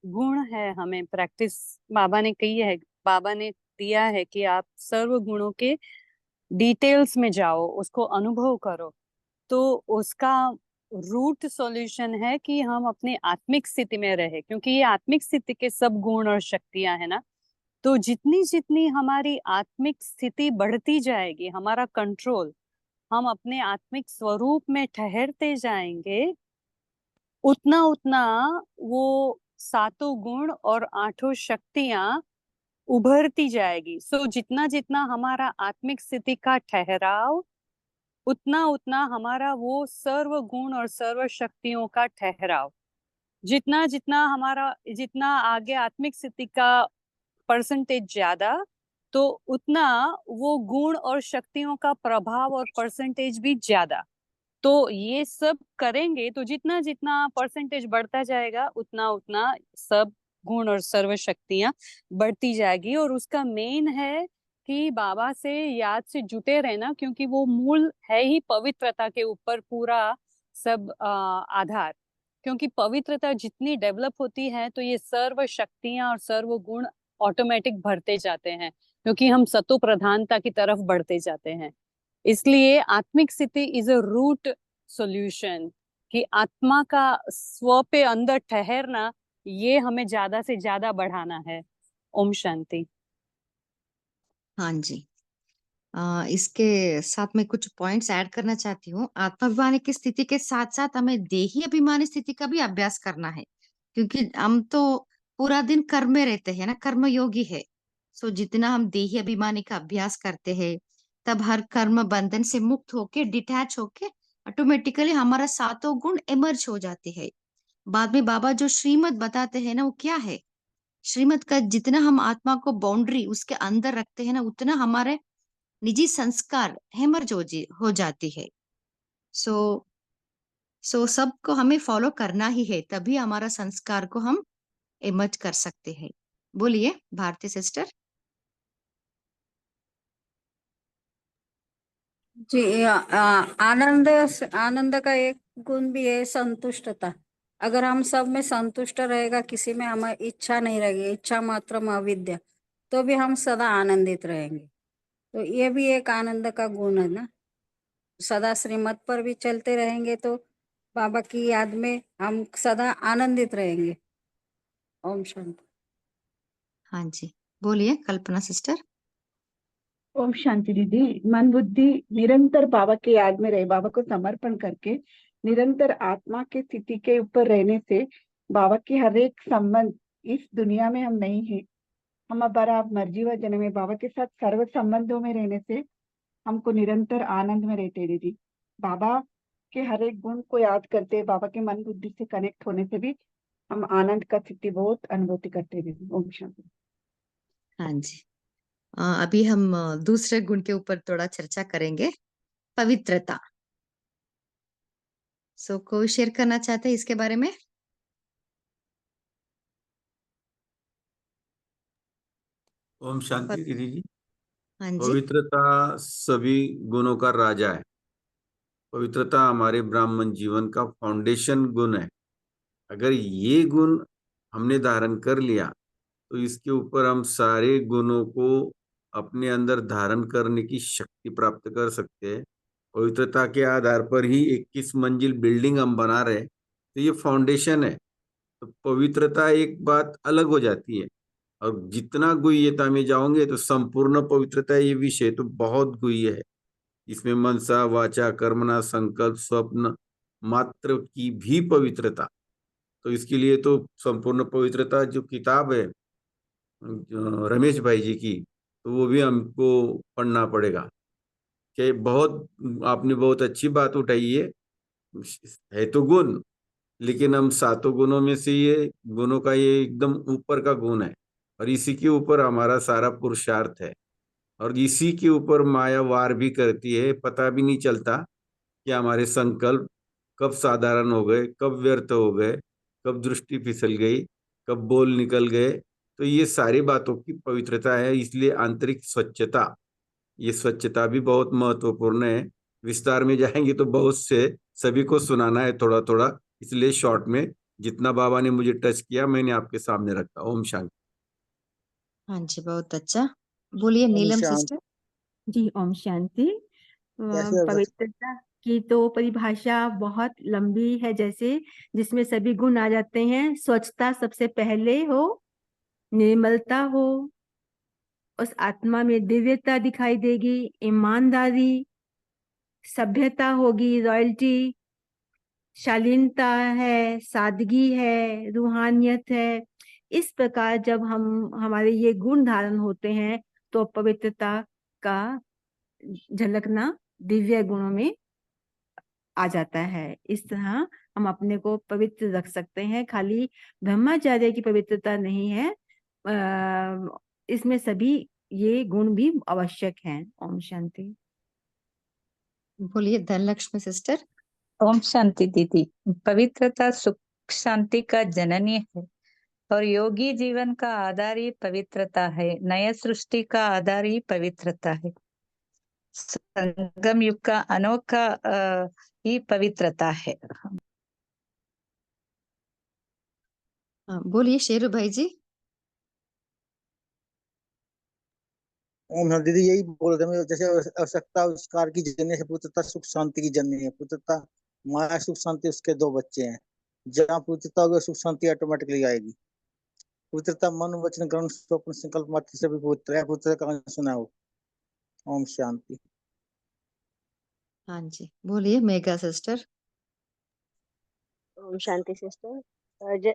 गुण है हमें प्रैक्टिस बाबा ने कही है, बाबा ने दिया है कि आप सर्व गुणों के डिटेल्स में जाओ, उसको अनुभव करो। तो उसका रूट सॉल्यूशन है कि हम अपने आत्मिक स्थिति में रहे, क्योंकि ये आत्मिक स्थिति के सब गुण और शक्तियां है ना। तो जितनी जितनी हमारी आत्मिक स्थिति बढ़ती जाएगी, हमारा कंट्रोल, हम अपने आत्मिक स्वरूप में ठहरते जाएंगे, उतना उतना वो सातों गुण और 8 शक्तियां उभरती जाएगी। सो जितना जितना हमारा आत्मिक स्थिति का ठहराव, उतना उतना हमारा वो सर्व गुण और सर्व शक्तियों का ठहराव, जितना जितना हमारा, जितना आगे आत्मिक स्थिति का परसेंटेज ज्यादा, तो उतना वो गुण और शक्तियों का प्रभाव और परसेंटेज भी ज्यादा। तो ये सब करेंगे तो जितना जितना परसेंटेज बढ़ता जाएगा, उतना उतना सब गुण और सर्व शक्तियां बढ़ती जाएगी। और उसका मेन है कि बाबा से याद से जुटे रहना, क्योंकि वो मूल है ही पवित्रता के ऊपर पूरा सब आधार। क्योंकि पवित्रता जितनी डेवलप होती है, तो ये सर्व शक्तियां और सर्व गुण ऑटोमेटिक बढ़ते जाते हैं, क्योंकि हम सतो प्रधानता की तरफ बढ़ते जाते हैं। इसलिए आत्मिक स्थिति इज अ रूट सॉल्यूशन, कि आत्मा का स्व पे अंदर ठहरना, ये हमें ज्यादा से ज्यादा बढ़ाना है। ओम शांति। हाँ जी। इसके साथ मैं कुछ पॉइंट्स ऐड करना चाहती हूँ। आत्माभिमानी की स्थिति के साथ साथ हमें देही अभिमानी स्थिति का भी अभ्यास करना है, क्योंकि हम तो पूरा दिन कर्म में रहते हैं ना, कर्मयोगी है। सो जितना हम देही अभिमानी का अभ्यास करते हैं, तब हर कर्म बंधन से मुक्त होके, डिटैच होके, ऑटोमेटिकली हमारा सातों गुण इमर्ज हो जाते हैं। बाद में बाबा जो श्रीमत बताते हैं ना, वो क्या है? श्रीमत का जितना हम आत्मा को बाउंड्री उसके अंदर रखते हैं ना, उतना हमारे निजी संस्कार हेमर्ज हो जाती है। सो सबको हमें फॉलो करना ही है, तभी हमारा संस्कार को हम इमर्ज कर सकते हैं। बोलिए भारती सिस्टर। जी, आनंद आनंद का एक गुण भी है संतुष्टता। अगर हम सब में संतुष्ट रहेगा, किसी में हमें इच्छा नहीं रहेगी, इच्छा मात्र अविद्या, तो भी हम सदा आनंदित रहेंगे। तो ये भी एक आनंद का गुण है ना। सदा श्रीमत पर भी चलते रहेंगे तो बाबा की याद में हम सदा आनंदित रहेंगे। ओम शांति। हाँ जी, बोलिए कल्पना सिस्टर। ओम शांति दीदी। मन बुद्धि निरंतर बाबा के याद में रहे, बाबा को समर्पण करके निरंतर आत्मा की स्थिति के ऊपर रहने से बाबा की हर एक संबंध इस दुनिया में हम नहीं है, हम हमारा मर्जी व जन्म में बाबा के साथ सर्व संबंधों में रहने से हमको निरंतर आनंद में रहते दीदी। बाबा के हर एक गुण को याद करते, बाबा के मन बुद्धि से कनेक्ट होने से भी हम आनंद का स्थिति बहुत अनुभूति करते दीदी। ओम शांति। हाँ जी। अभी हम दूसरे गुण के ऊपर थोड़ा चर्चा करेंगे, पवित्रता। सो कोई शेयर करना चाहते हैं इसके बारे में? ओम शांति दीदी जी। हाँ जी। पवित्रता सभी गुणों का राजा है। पवित्रता हमारे ब्राह्मण जीवन का फाउंडेशन गुण है। अगर ये गुण हमने धारण कर लिया तो इसके ऊपर हम सारे गुणों को अपने अंदर धारण करने की शक्ति प्राप्त कर सकते हैं। पवित्रता के आधार पर ही 21 मंजिल बिल्डिंग हम बना रहे हैं, तो ये फाउंडेशन है। तो पवित्रता एक बात अलग हो जाती है। और जितना गुह्यता में जाओगे तो संपूर्ण पवित्रता, ये विषय तो बहुत गुह्य है। इसमें मनसा वाचा कर्मणा संकल्प स्वप्न मात्र की भी पवित्रता। तो इसके लिए तो संपूर्ण पवित्रता जो किताब है रमेश भाई जी की, तो वो भी हमको पढ़ना पड़ेगा। कि बहुत आपने बहुत अच्छी बात उठाई है तो गुण, लेकिन हम सातों गुणों में से ये गुणों का ये एकदम ऊपर का गुण है, और इसी के ऊपर हमारा सारा पुरुषार्थ है। और इसी के ऊपर माया वार भी करती है, पता भी नहीं चलता कि हमारे संकल्प कब साधारण हो गए, कब व्यर्थ हो गए, कब दृष्टि फिसल गई, कब बोल निकल गए। तो ये सारी बातों की पवित्रता है। इसलिए आंतरिक स्वच्छता, ये स्वच्छता भी बहुत महत्वपूर्ण है। विस्तार में जाएंगे तो बहुत से सभी को सुनाना है थोड़ा थोड़ा, इसलिए शॉर्ट में जितना बाबा ने मुझे टच किया मैंने आपके सामने रखा। ओम शांति। हाँ जी, बहुत अच्छा। बोलिए ओम नीलम शांति। सिस्टर। जी ओम शांति। कैसे पवित्रता की तो परिभाषा बहुत लंबी है, जैसे जिसमें सभी गुण आ जाते हैं। स्वच्छता सबसे पहले हो, निर्मलता हो, उस आत्मा में दिव्यता दिखाई देगी, ईमानदारी, सभ्यता होगी, रॉयल्टी, शालीनता है, सादगी है, रूहानियत है। इस प्रकार जब हम हमारे ये गुण धारण होते हैं तो पवित्रता का झलकना दिव्य गुणों में आ जाता है। इस तरह हम अपने को पवित्र रख सकते हैं। खाली ब्रह्मचार्य की पवित्रता नहीं है, इसमें सभी ये गुण भी आवश्यक हैं। ओम शांति। बोलिए धनलक्ष्मी सिस्टर। ओम शांति दीदी। पवित्रता सुख शांति का जननी है और योगी जीवन का आधार ही पवित्रता है। नया सृष्टि का आधार ही पवित्रता है। संगम युग का अनोखा ही पवित्रता है। बोलिए शेरू भाई जी। ओम शांति दीदी, यही बोल रहे थे मैं, जैसे आवश्यकता आविष्कार की जननी है, पवित्रता सुख शांति की जननी है। पवित्रता माया सुख शांति उसके दो बच्चे हैं। जहाँ पवित्रता होगी सुख शांति ऑटोमेटिकली आएगी। पवित्रता मन वचन कर्म स्वप्न संकल्प मात्र से भी पवित्र है। पवित्रता का सुना हो ओम शांति। हाँ जी, बोलिए मेघा सिस्टर। ओम शांति सिस्टर।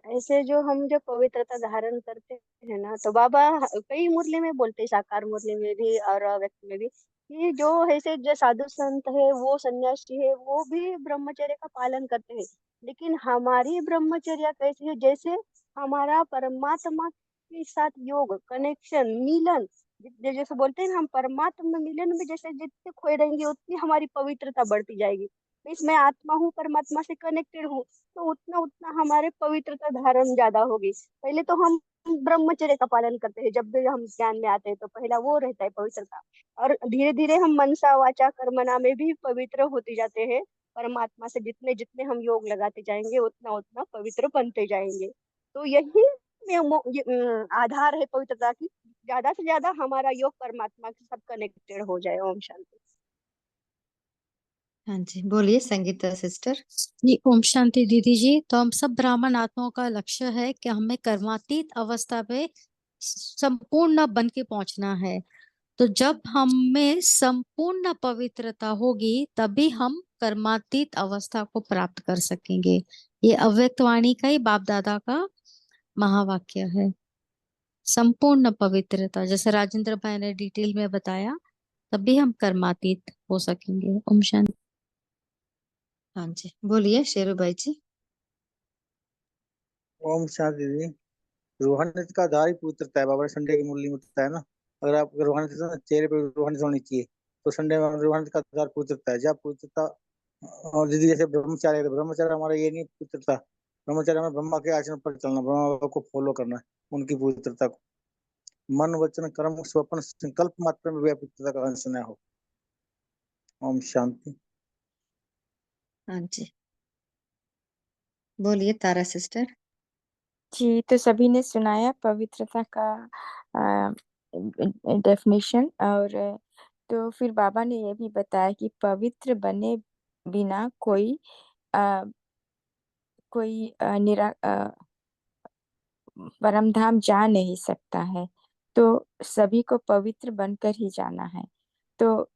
ऐसे जो हम जो पवित्रता धारण करते हैं ना, तो बाबा कई मुरली में बोलते हैं, साकार मुरली में भी और व्यक्त में भी, कि जो ऐसे जो साधु संत है, वो सन्यासी है, वो भी ब्रह्मचर्य का पालन करते हैं। लेकिन हमारी ब्रह्मचर्या कैसी है, जैसे हमारा परमात्मा के साथ योग, कनेक्शन, मिलन, जैसे बोलते हैं ना, हम परमात्मा मिलन में जैसे जितने खोए रहेंगे उतनी हमारी पवित्रता बढ़ती जाएगी। मीन्स मैं आत्मा हूँ, परमात्मा से कनेक्टेड हूँ, तो उतना उतना हमारे पवित्रता धारण ज्यादा होगी। पहले तो हम ब्रह्मचर्य का पालन करते हैं, जब भी हम ज्ञान में आते हैं तो पहला वो रहता है पवित्रता। और धीरे धीरे हम मनसा वाचा कर्मणा में भी पवित्र होते जाते हैं। परमात्मा से जितने जितने हम योग लगाते जाएंगे उतना उतना पवित्र बनते जाएंगे। तो यही आधार है पवित्रता की, ज्यादा से ज्यादा हमारा योग परमात्मा के साथ कनेक्टेड हो जाए। ओम शांति। हाँ जी, बोलिए संगीता सिस्टर। जी ओम शांति दीदी जी। तो हम सब ब्राह्मण आत्माओं का लक्ष्य है कि हमें कर्मातीत अवस्था पे संपूर्ण बन के पहुंचना है। तो जब हम में संपूर्ण पवित्रता होगी तभी हम कर्मातीत अवस्था को प्राप्त कर सकेंगे। ये अव्यक्त वाणी का ही बाप दादा का महावाक्य है। संपूर्ण पवित्रता, जैसे राजेंद्र भाई ने डिटेल में बताया, तभी हम कर्मातीत हो सकेंगे। ओम शांति। हाँ जी, बोलिए शेरू भाई जी। ओम शांति दीदी। रूहानियत का आधार ही पवित्रता है। बाबा ने संडे की मुरली में बताया ना, अगर रूहानियत ना, चेहरे पे रूहानियत होनी चाहिए, तो संडे में रूहानियत का आधार पवित्रता है। जब पवित्रता, और दीदी जैसे ब्रह्मचार्य है, तो ब्रह्मचार्य हमारा ये नहीं पवित्रता। ब्रह्मचार्य में ब्रह्मा के आचरण पर चलना, ब्रह्मा बाबा को फॉलो करना, उनकी पवित्रता को। मन वचन कर्म स्वप्न संकल्प मात्र में भी पवित्रता का अंश न हो। ओम शांति। हाँ जी, बोलिए तारा सिस्टर। जी, तो सभी ने सुनाया पवित्रता का डेफिनेशन। और तो फिर बाबा ने ये भी बताया कि पवित्र बने बिना कोई आ, परम धाम जा नहीं सकता है। तो सभी को पवित्र बनकर ही जाना है। तो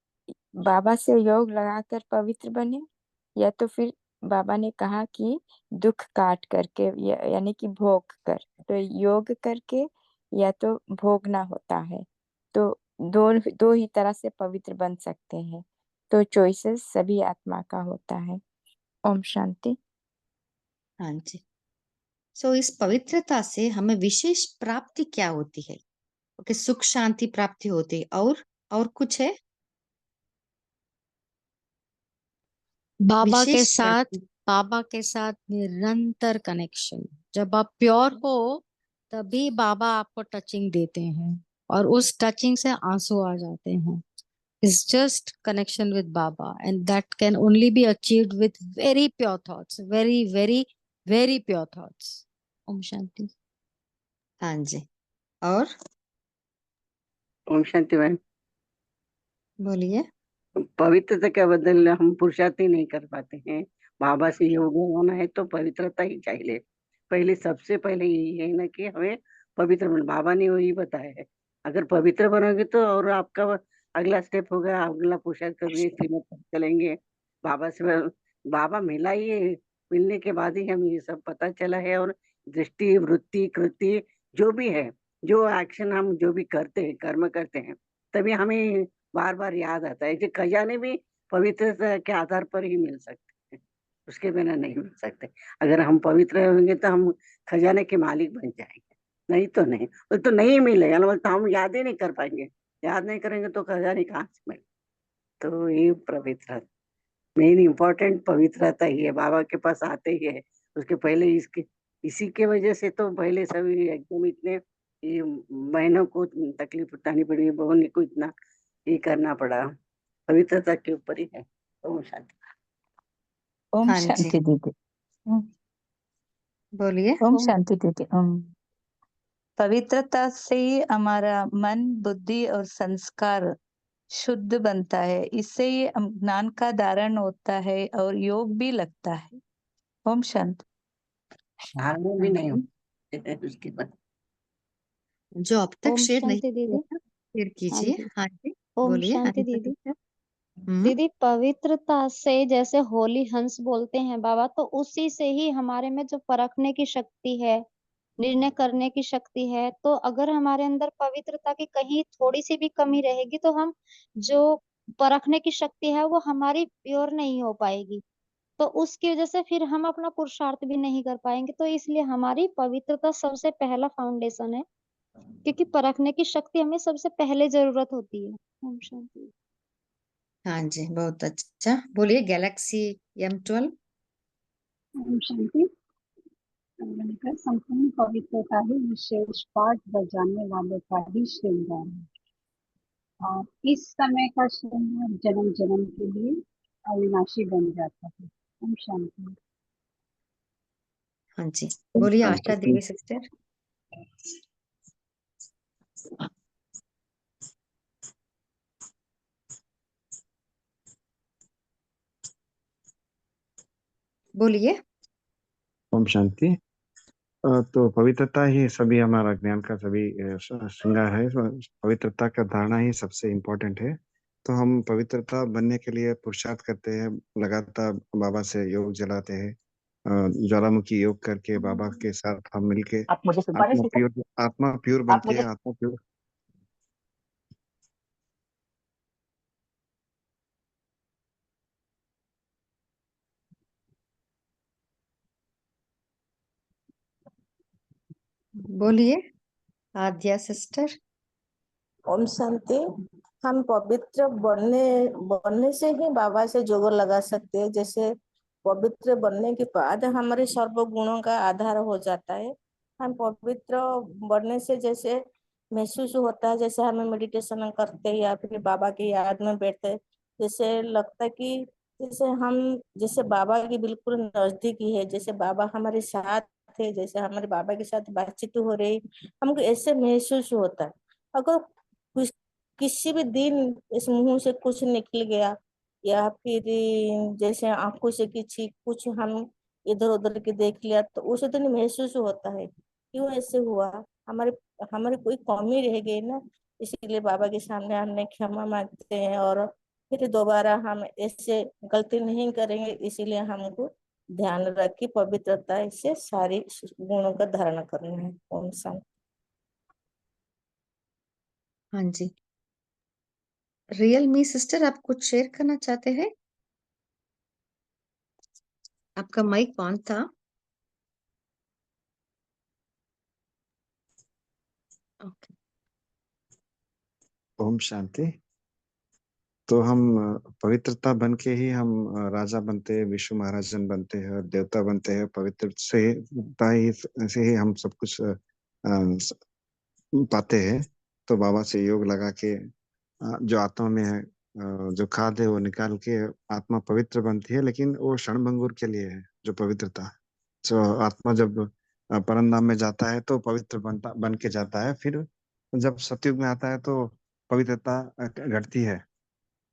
बाबा से योग लगाकर पवित्र बने, या तो फिर बाबा ने कहा कि दुख काट करके, यानी कि भोग कर, तो योग करके या तो भोगना होता है। तो दो दो ही तरह से पवित्र बन सकते हैं। तो चॉइसेस सभी आत्मा का होता है। ओम शांति। हाँ जी। सो इस पवित्रता से हमें विशेष प्राप्ति क्या होती है? ओके, सुख शांति प्राप्ति होती है, और कुछ है बाबा के विशेष साथ प्राप्ति? बाबा के साथ निरंतर कनेक्शन। जब आप प्योर हो तभी बाबा आपको टचिंग देते हैं, और उस टचिंग से आंसू आ जाते हैं। It's just connection with Baba, and that can only be achieved with very pure thoughts, very very very pure thoughts. ओम शांति। हाँ जी, और ओम शांति मैम। बोलिए। पवित्रता के बदल हम पुरुषार्थ ही नहीं कर पाते हैं। बाबा से योग होना है तो पवित्रता ही चाहिए। पहले सबसे पहले यही है ना कि हमें पवित्र बन, बाबा ने वही बताया है। अगर पवित्र बनोगे तो और आपका अगला स्टेप होगा, अगला पुरुषार्थ करोगे, श्रीमत पर चलेंगे। बाबा से बाबा मिला ही है, मिलने के बाद ही हम ये सब पता चला है। और दृष्टि वृत्ति कृति जो भी है, जो एक्शन हम जो भी करते हैं, कर्म करते हैं, तभी हमें बार बार याद आता है कि खजाने भी पवित्रता के आधार पर ही मिल सकते हैं, उसके बिना नहीं मिल सकते। अगर हम पवित्र होंगे तो हम खजाने के मालिक बन जाएंगे, नहीं तो नहीं। वो तो नहीं मिलेगा ना, तो हम याद ही नहीं कर पाएंगे। याद नहीं करेंगे तो खजाने कहाँ से मिले। तो ये पवित्र मेन इम्पोर्टेंट पवित्रता ही है। बाबा के पास आते ही है, उसके पहले इसके इसी के वजह से तो पहले सभी एकदम इतने ये बहनों को तकलीफ उठानी पड़ी, बहनों को इतना ये करना पड़ा। पवित्रता के ऊपर ही है। ओम शांति। ओम हाँ जी, शांति दीदी। बोलिए। ओम शांति दीदी। पवित्रता से ही हमारा मन, बुद्धि और संस्कार शुद्ध बनता है। इससे ही ज्ञान का धारण होता है और योग भी लगता है। ओम शांति। धारणा भी नहीं होती उसके बाद। जो अब तक ओम शेयर नहीं शांति किया दीदी। था शेयर हाँ कीजिए। जी। हाँ जी, ओम बोलिए शांति अनीता दीदी। सिस्टर। हम्म। दीदी पवित्रता से जैसे होली हंस बोलते हैं बाबा, तो उसी से ही हमारे में जो परखने की शक्ति है, निर्णय करने की शक्ति है, तो अगर हमारे अंदर पवित्रता की कहीं थोड़ी सी भी कमी रहेगी तो हम जो परखने की शक्ति है वो हमारी प्योर नहीं हो पाएगी, तो उसकी वजह से फिर हम अपना पुरुषार्थ भी नहीं कर पाएंगे। तो इसलिए हमारी पवित्रता सबसे पहला फाउंडेशन है, क्योंकि परखने की शक्ति हमें सबसे पहले जरूरत होती है। ओम शांति। हाँ जी, बहुत अच्छा। बोलिए गैलेक्सी M12। ओम शांति। मैंने कहा संपूर्ण पवित्रता ही विशेष पाठ बजाने वाले का ही श्रृंगार है, और इस समय का श्रृंगार जन्म जन्म के लिए अविनाशी बन जाता है। ओम शांति। हाँ जी, बोलिए आशा देवी सिस्टर। बोलिए। ओम शांति। तो पवित्रता ही सभी हमारा ज्ञान का सभी श्रृंगार है। पवित्रता का धारणा ही सबसे इम्पोर्टेंट है। तो हम पवित्रता बनने के लिए पुरुषार्थ करते हैं, लगातार बाबा से योग जलाते हैं, ज्वालामुखी योग करके बाबा के साथ हम मिलके आप मुझे सुन पा रहे हैं सिस्टर? आत्मा प्योर आप बनती मुझे है, आत्मा प्योर। बोलिए आद्या सिस्टर। ओम शांति। हम पवित्र बनने बनने से ही बाबा से जोड़ लगा सकते हैं। जैसे पवित्र बनने के बाद हमारे सर्व गुणों का आधार हो जाता है। हम पवित्र बनने से जैसे महसूस होता है, जैसे हमें मेडिटेशन करते हैं या फिर बाबा की याद में बैठते हैं, जैसे लगता है कि जैसे बाबा की बिल्कुल नजदीकी है, जैसे बाबा हमारे साथ है, जैसे हमारे बाबा के साथ बातचीत हो रही, हमको ऐसे महसूस होता है। अगर कुछ किसी भी दिन इस मुंह से कुछ निकल गया या फिर जैसे आंखों से किसी कुछ हम इधर उधर के देख लिया, तो उस दिन महसूस होता है क्यों ऐसे हुआ, हमारे हमारी कोई कमी रह गई ना। इसीलिए बाबा के सामने हमने क्षमा मांगते हैं और फिर दोबारा हम ऐसे गलती नहीं करेंगे। इसीलिए हमको ध्यान रख के पवित्रता से सारी गुणों का धारण करना है। ओम शांति। हाँ जी, रियल मी सिस्टर, आप कुछ शेयर करना चाहते हैं? आपका माइक ऑन था। ओके। ओम शांति। तो हम पवित्रता बन के ही हम राजा बनते हैं, विश्व महाराजन बनते हैं और देवता बनते हैं। पवित्र से ही हम सब कुछ पाते हैं। तो बाबा से योग लगा के जो आत्मा में है, जो खाद है वो निकाल के आत्मा पवित्र बनती है। लेकिन वो क्षणभंगुर के लिए है जो पवित्रता। जो आत्मा जब परम धाम में जाता है तो पवित्र बन के जाता है। फिर जब सतयुग में आता है तो पवित्रता घटती है,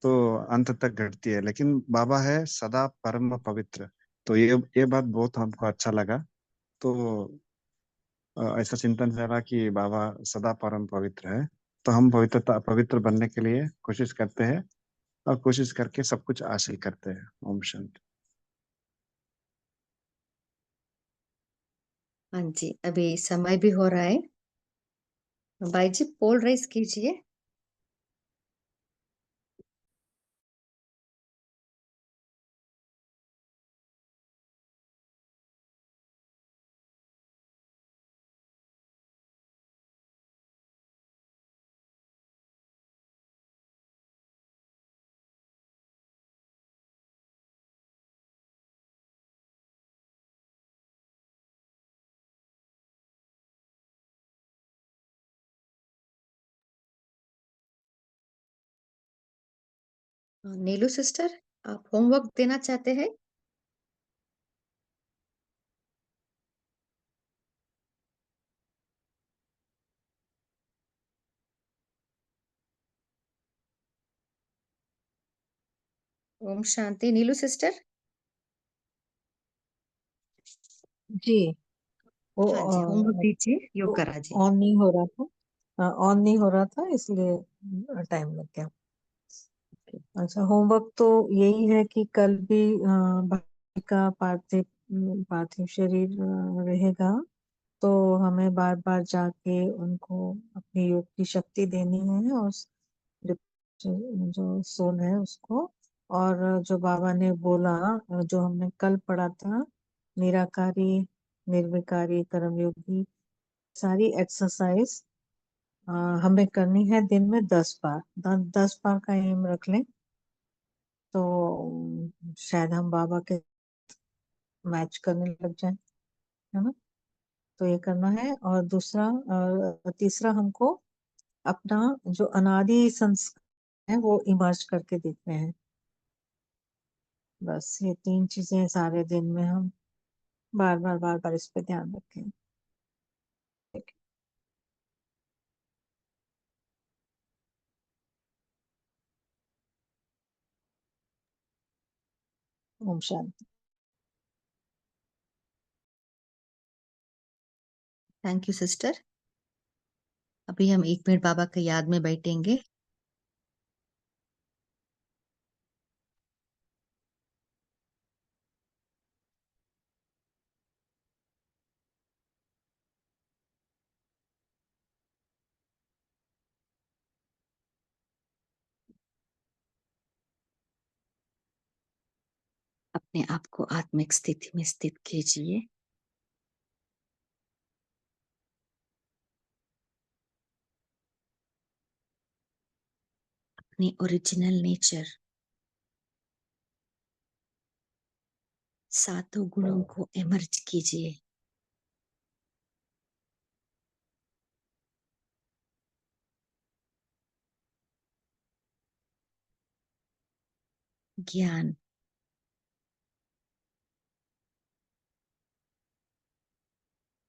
तो अंत तक घटती है। लेकिन बाबा है सदा परम पवित्र। तो ये बात बहुत हमको अच्छा लगा। तो ऐसा चिंतन चला कि बाबा सदा परम पवित्र है। तो हम पवित्र बनने के लिए कोशिश करते हैं और कोशिश करके सब कुछ हासिल करते हैं। ओम शांति। हाँ जी, अभी समय भी हो रहा है। भाई जी पोल राइज कीजिए। नीलू सिस्टर, आप होमवर्क देना चाहते हैं? ओम शांति। नीलू सिस्टर। जी वो हाँ जी, होमवर्क दीजिए, योग करा जी। ऑन नहीं हो रहा था, ऑन नहीं हो रहा था, इसलिए टाइम लग गया। अच्छा, होमवर्क तो यही है कि कल भी भाई का पार्थिव शरीर रहेगा, तो हमें बार बार जाके उनको अपनी योग की शक्ति देनी है, और जो सोल है उसको। और जो बाबा ने बोला, जो हमने कल पढ़ा था, निराकारी, निर्विकारी, कर्मयोगी, सारी एक्सरसाइज हमें करनी है दिन में 10 बार। 10 बार का एम रख लें तो शायद हम बाबा के मैच करने लग जाए, है ना। तो ये करना है। और दूसरा तीसरा, हमको अपना जो अनादि संस्कार है वो इमर्ज करके देखने हैं। बस ये 3 चीजें सारे दिन में हम बार बार इस पे ध्यान रखें। ठीक है। ओम शांति। Thank you sister. अभी हम 1 मिनट बाबा के याद में बैठेंगे। अपने आप को आत्मिक स्थिति में स्थित कीजिए। अपनी ओरिजिनल नेचर, सातों गुणों को इमर्ज कीजिए। ज्ञान,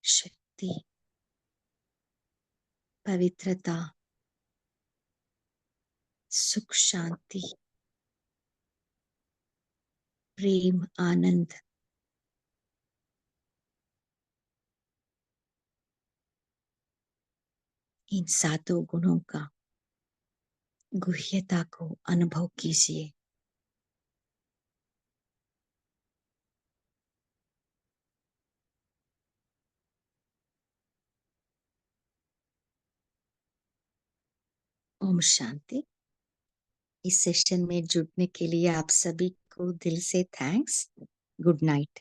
शक्ति, पवित्रता, सुख, शांति, प्रेम, आनंद, इन सातों गुणों का गुह्यता को अनुभव कीजिए। ओम शांति। इस सेशन में जुड़ने के लिए आप सभी को दिल से थैंक्स। Good night.